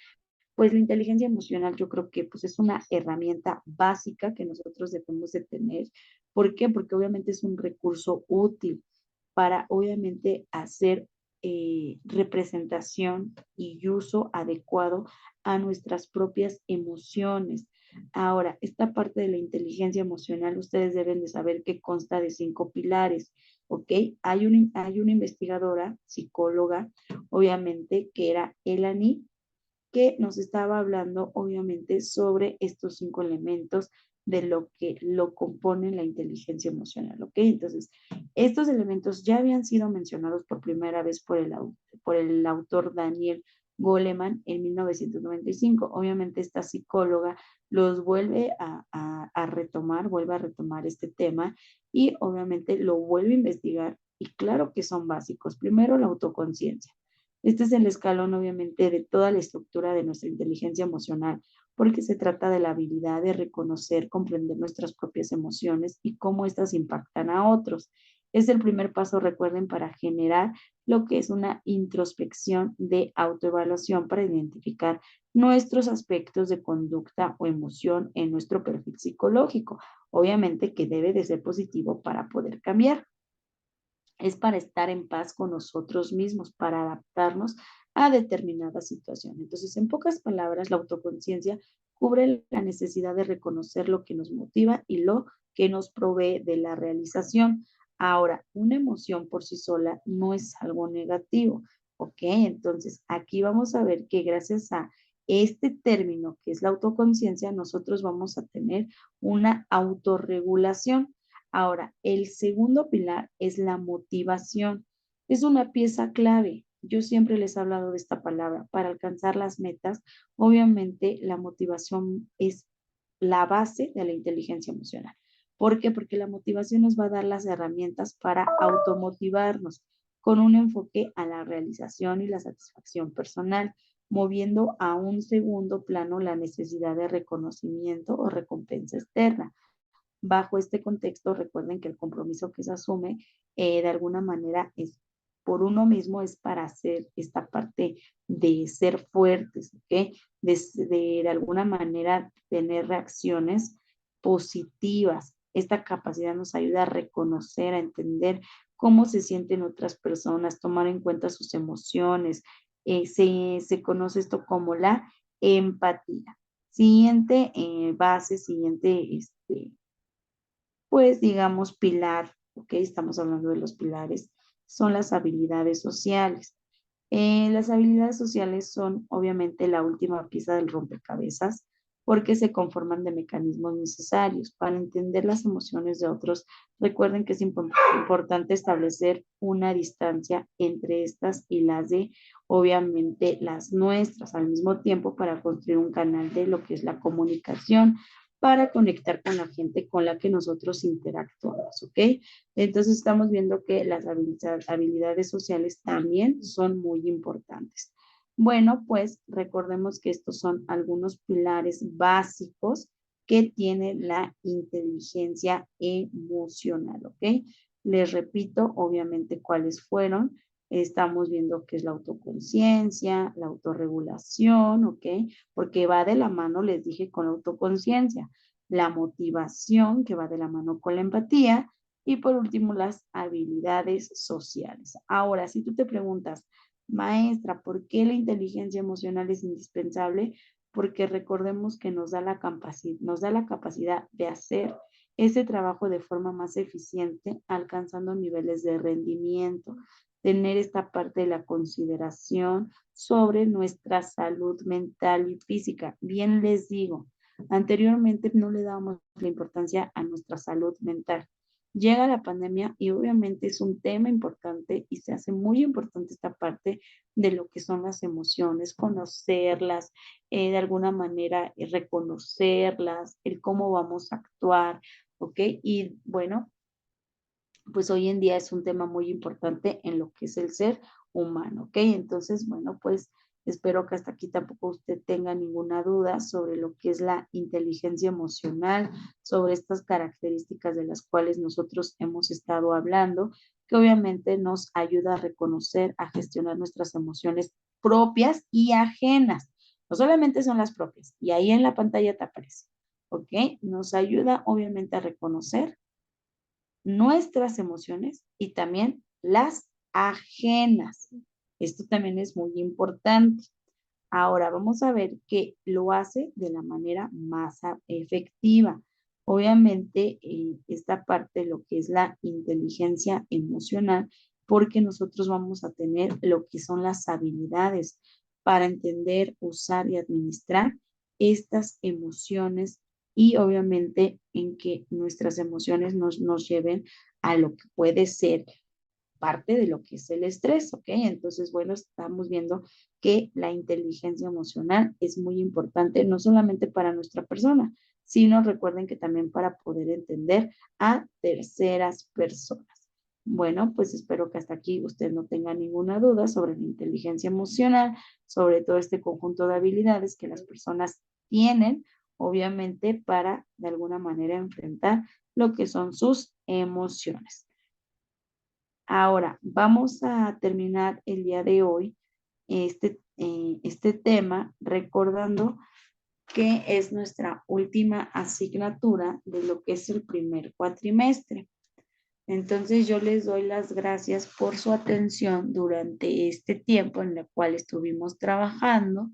pues la inteligencia emocional yo creo que pues es una herramienta básica que nosotros debemos de tener. ¿Por qué? Porque obviamente es un recurso útil para obviamente hacer representación y uso adecuado a nuestras propias emociones. Ahora, esta parte de la inteligencia emocional, ustedes deben de saber que consta de 5 pilares, ¿ok? Hay una investigadora, psicóloga, obviamente, que era Elani, que nos estaba hablando obviamente sobre estos 5 elementos de lo que lo compone la inteligencia emocional, ¿ok? Entonces, estos elementos ya habían sido mencionados por primera vez por el autor Daniel Goleman en 1995. Obviamente esta psicóloga los vuelve a retomar, vuelve a retomar este tema y obviamente lo vuelve a investigar y claro que son básicos. Primero, la autoconciencia. Este es el escalón, obviamente, de toda la estructura de nuestra inteligencia emocional, porque se trata de la habilidad de reconocer, comprender nuestras propias emociones y cómo éstas impactan a otros. Es el primer paso, recuerden, para generar lo que es una introspección de autoevaluación para identificar nuestros aspectos de conducta o emoción en nuestro perfil psicológico. Obviamente que debe de ser positivo para poder cambiar, es para estar en paz con nosotros mismos, para adaptarnos a determinada situación. Entonces, en pocas palabras, la autoconciencia cubre la necesidad de reconocer lo que nos motiva y lo que nos provee de la realización. Ahora, una emoción por sí sola no es algo negativo, ¿ok? Entonces, aquí vamos a ver que gracias a este término que es la autoconciencia, nosotros vamos a tener una autorregulación. Ahora, el segundo pilar es la motivación. Es una pieza clave yo siempre les he hablado de esta palabra, para alcanzar las metas, obviamente la motivación es la base de la inteligencia emocional. ¿Por qué? Porque la motivación nos va a dar las herramientas para automotivarnos con un enfoque a la realización y la satisfacción personal, moviendo a un segundo plano la necesidad de reconocimiento o recompensa externa. Bajo este contexto, recuerden que el compromiso que se asume de alguna manera es por uno mismo, es para hacer esta parte de ser fuertes, ¿ok? De alguna manera tener reacciones positivas. Esta capacidad nos ayuda a reconocer, a entender cómo se sienten otras personas, tomar en cuenta sus emociones. Se conoce esto como la empatía. Siguiente base, siguiente pues digamos pilar, ¿ok? Estamos hablando de los pilares, son las habilidades sociales. Las habilidades sociales son obviamente la última pieza del rompecabezas porque se conforman de mecanismos necesarios para entender las emociones de otros. Recuerden que es importante establecer una distancia entre estas y las de, obviamente, las nuestras, al mismo tiempo para construir un canal de lo que es la comunicación, para conectar con la gente con la que nosotros interactuamos, ¿ok? Entonces estamos viendo que las habilidades sociales también son muy importantes. Bueno, pues recordemos que estos son algunos pilares básicos que tiene la inteligencia emocional, ¿ok? Les repito, obviamente, cuáles fueron. Estamos viendo qué es la autoconciencia, la autorregulación, ¿ok? Porque va de la mano, les dije, con la autoconciencia, la motivación, que va de la mano con la empatía, y por último, las habilidades sociales. Ahora, si tú te preguntas, maestra, ¿por qué la inteligencia emocional es indispensable? Porque recordemos que nos da la capacidad de hacer ese trabajo de forma más eficiente, alcanzando niveles de rendimiento, tener esta parte de la consideración sobre nuestra salud mental y física. Bien les digo, anteriormente no le dábamos la importancia a nuestra salud mental. Llega la pandemia y obviamente es un tema importante y se hace muy importante esta parte de lo que son las emociones, conocerlas, de alguna manera reconocerlas, el cómo vamos a actuar, ¿ok? Y bueno, pues hoy en día es un tema muy importante en lo que es el ser humano, ¿ok? Entonces, bueno, pues espero que hasta aquí tampoco usted tenga ninguna duda sobre lo que es la inteligencia emocional, sobre estas características de las cuales nosotros hemos estado hablando, que obviamente nos ayuda a reconocer, a gestionar nuestras emociones propias y ajenas. No solamente son las propias, y ahí en la pantalla te aparece, ¿ok? Nos ayuda obviamente a reconocer nuestras emociones y también las ajenas. Esto también es muy importante. Ahora vamos a ver que lo hace de la manera más efectiva. Obviamente, esta parte de lo que es la inteligencia emocional, porque nosotros vamos a tener lo que son las habilidades para entender, usar y administrar estas emociones y obviamente en que nuestras emociones nos lleven a lo que puede ser parte de lo que es el estrés, ¿ok? Entonces, bueno, estamos viendo que la inteligencia emocional es muy importante, no solamente para nuestra persona, sino recuerden que también para poder entender a terceras personas. Bueno, pues espero que hasta aquí usted no tenga ninguna duda sobre la inteligencia emocional, sobre todo este conjunto de habilidades que las personas tienen, obviamente, para de alguna manera enfrentar lo que son sus emociones. Ahora, vamos a terminar el día de hoy este tema recordando que es nuestra última asignatura de lo que es el primer cuatrimestre. Entonces yo les doy las gracias por su atención durante este tiempo en el cual estuvimos trabajando.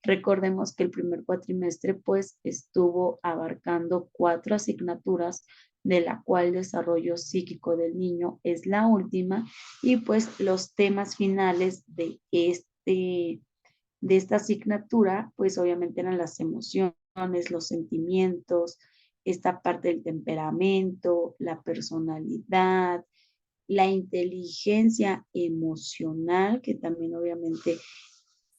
Recordemos que el primer cuatrimestre pues estuvo abarcando 4 asignaturas, de la cual desarrollo psíquico del niño es la última, y pues los temas finales de esta asignatura pues obviamente eran las emociones, los sentimientos, esta parte del temperamento, la personalidad, la inteligencia emocional, que también obviamente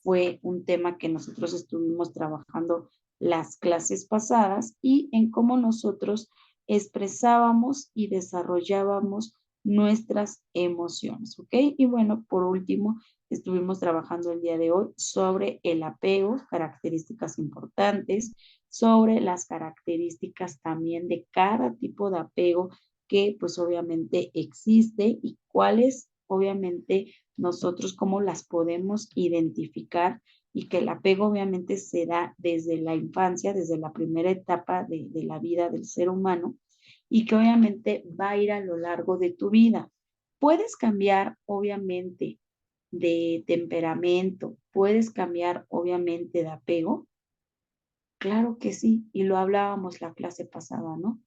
fue un tema que nosotros estuvimos trabajando las clases pasadas, y en cómo nosotros expresábamos y desarrollábamos nuestras emociones, ¿ok? Y bueno, por último, estuvimos trabajando el día de hoy sobre el apego, características importantes, sobre las características también de cada tipo de apego que pues obviamente existe, y cuáles obviamente nosotros cómo las podemos identificar, y que el apego obviamente se da desde la infancia, desde la primera etapa de la vida del ser humano, y que obviamente va a ir a lo largo de tu vida. Puedes cambiar obviamente de temperamento, puedes cambiar obviamente de apego. Claro que sí, y lo hablábamos la clase pasada, ¿no?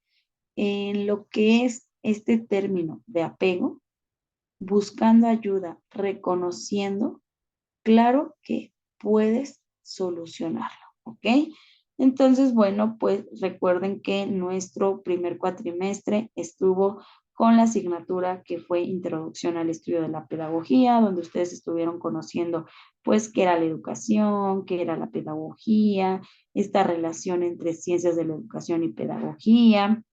En lo que es este término de apego, buscando ayuda, reconociendo, claro que puedes solucionarlo, ¿ok? Entonces, bueno, pues recuerden que nuestro primer cuatrimestre estuvo con la asignatura que fue Introducción al Estudio de la Pedagogía, donde ustedes estuvieron conociendo, pues, qué era la educación, qué era la pedagogía, esta relación entre ciencias de la educación y pedagogía,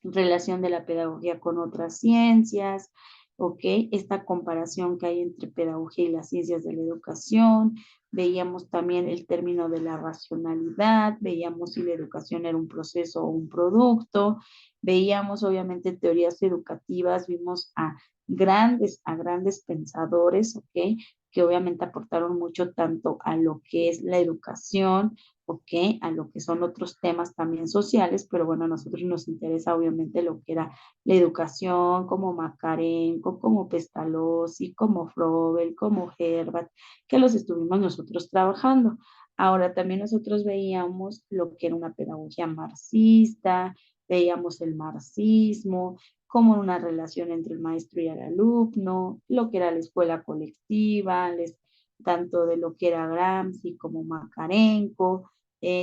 relación de la pedagogía con otras ciencias, ¿ok? Esta comparación que hay entre pedagogía y las ciencias de la educación. Veíamos también el término de la racionalidad, veíamos si la educación era un proceso o un producto, veíamos obviamente teorías educativas, vimos a grandes pensadores, ¿ok? Que obviamente aportaron mucho tanto a lo que es la educación, ¿ok? A lo que son otros temas también sociales, pero bueno, a nosotros nos interesa obviamente lo que era la educación, como Macarenco, como Pestalozzi, como Frobel, como Herbat, que los estuvimos nosotros trabajando. Ahora también nosotros veíamos lo que era una pedagogía marxista, veíamos el marxismo, como una relación entre el maestro y el alumno, lo que era la escuela colectiva, tanto de lo que era Gramsci como Macarenco.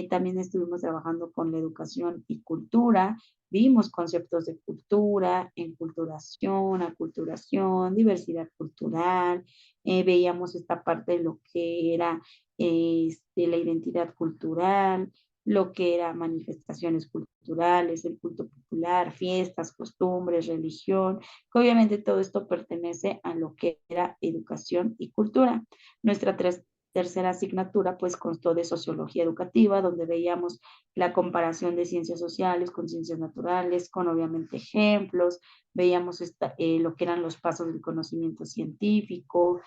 También estuvimos trabajando con la educación y cultura, vimos conceptos de cultura, enculturación, aculturación, diversidad cultural, veíamos esta parte de lo que era la identidad cultural, lo que era manifestaciones culturales, el culto popular, fiestas, costumbres, religión, que obviamente todo esto pertenece a lo que era educación y cultura. Nuestra tercera asignatura pues constó de sociología educativa, donde veíamos la comparación de ciencias sociales con ciencias naturales, con obviamente ejemplos, veíamos lo que eran los pasos del conocimiento científico,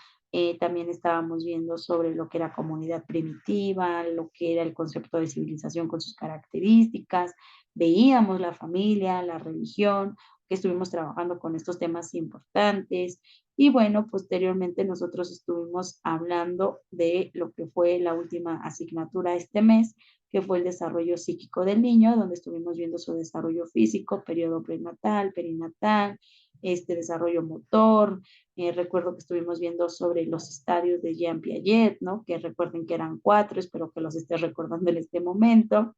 también estábamos viendo sobre lo que era comunidad primitiva, lo que era el concepto de civilización con sus características, veíamos la familia, la religión, que estuvimos trabajando con estos temas importantes. Y bueno, posteriormente nosotros estuvimos hablando de lo que fue la última asignatura este mes, que fue el desarrollo psíquico del niño, donde estuvimos viendo su desarrollo físico, periodo prenatal, perinatal, este desarrollo motor. Recuerdo que estuvimos viendo sobre los estadios de Jean Piaget, ¿no? Que recuerden que eran 4, espero que los esté recordando en este momento.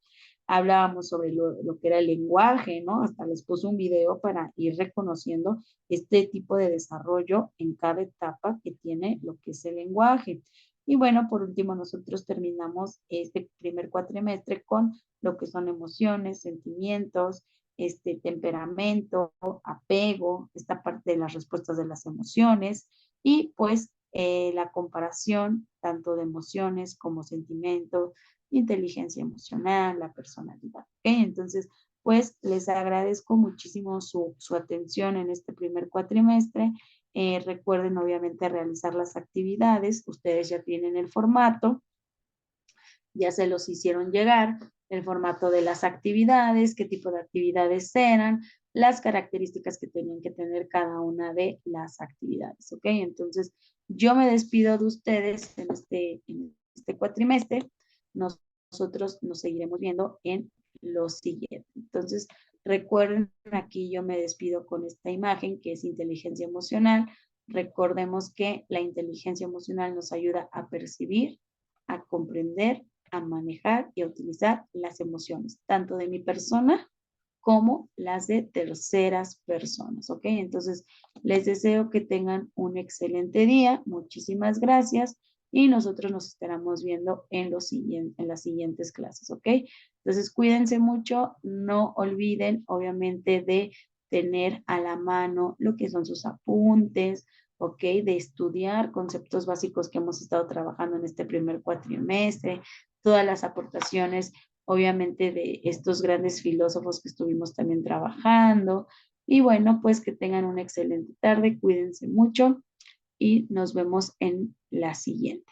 Hablábamos sobre lo que era el lenguaje, ¿no? Hasta les puse un video para ir reconociendo este tipo de desarrollo en cada etapa que tiene lo que es el lenguaje. Y bueno, por último, nosotros terminamos este primer cuatrimestre con lo que son emociones, sentimientos, temperamento, apego, esta parte de las respuestas de las emociones, y pues la comparación tanto de emociones como sentimientos, inteligencia emocional, la personalidad. ¿Okay? Entonces, pues les agradezco muchísimo su atención en este primer cuatrimestre. Recuerden obviamente realizar las actividades, ustedes ya tienen el formato, ya se los hicieron llegar, el formato de las actividades, qué tipo de actividades eran, las características que tenían que tener cada una de las actividades, ¿ok? Entonces, yo me despido de ustedes en este cuatrimestre. Nosotros nos seguiremos viendo en lo siguiente. Entonces, recuerden, aquí yo me despido con esta imagen que es inteligencia emocional. Recordemos que la inteligencia emocional nos ayuda a percibir, a comprender, a manejar y a utilizar las emociones, tanto de mi persona como las de terceras personas, ¿ok? Entonces, les deseo que tengan un excelente día. Muchísimas gracias y nosotros nos estaremos viendo en las siguientes clases, ¿ok? Entonces, cuídense mucho. No olviden, obviamente, de tener a la mano lo que son sus apuntes, ¿ok? De estudiar conceptos básicos que hemos estado trabajando en este primer cuatrimestre, todas las aportaciones, obviamente, de estos grandes filósofos que estuvimos también trabajando. Y bueno, pues que tengan una excelente tarde, cuídense mucho y nos vemos en la siguiente.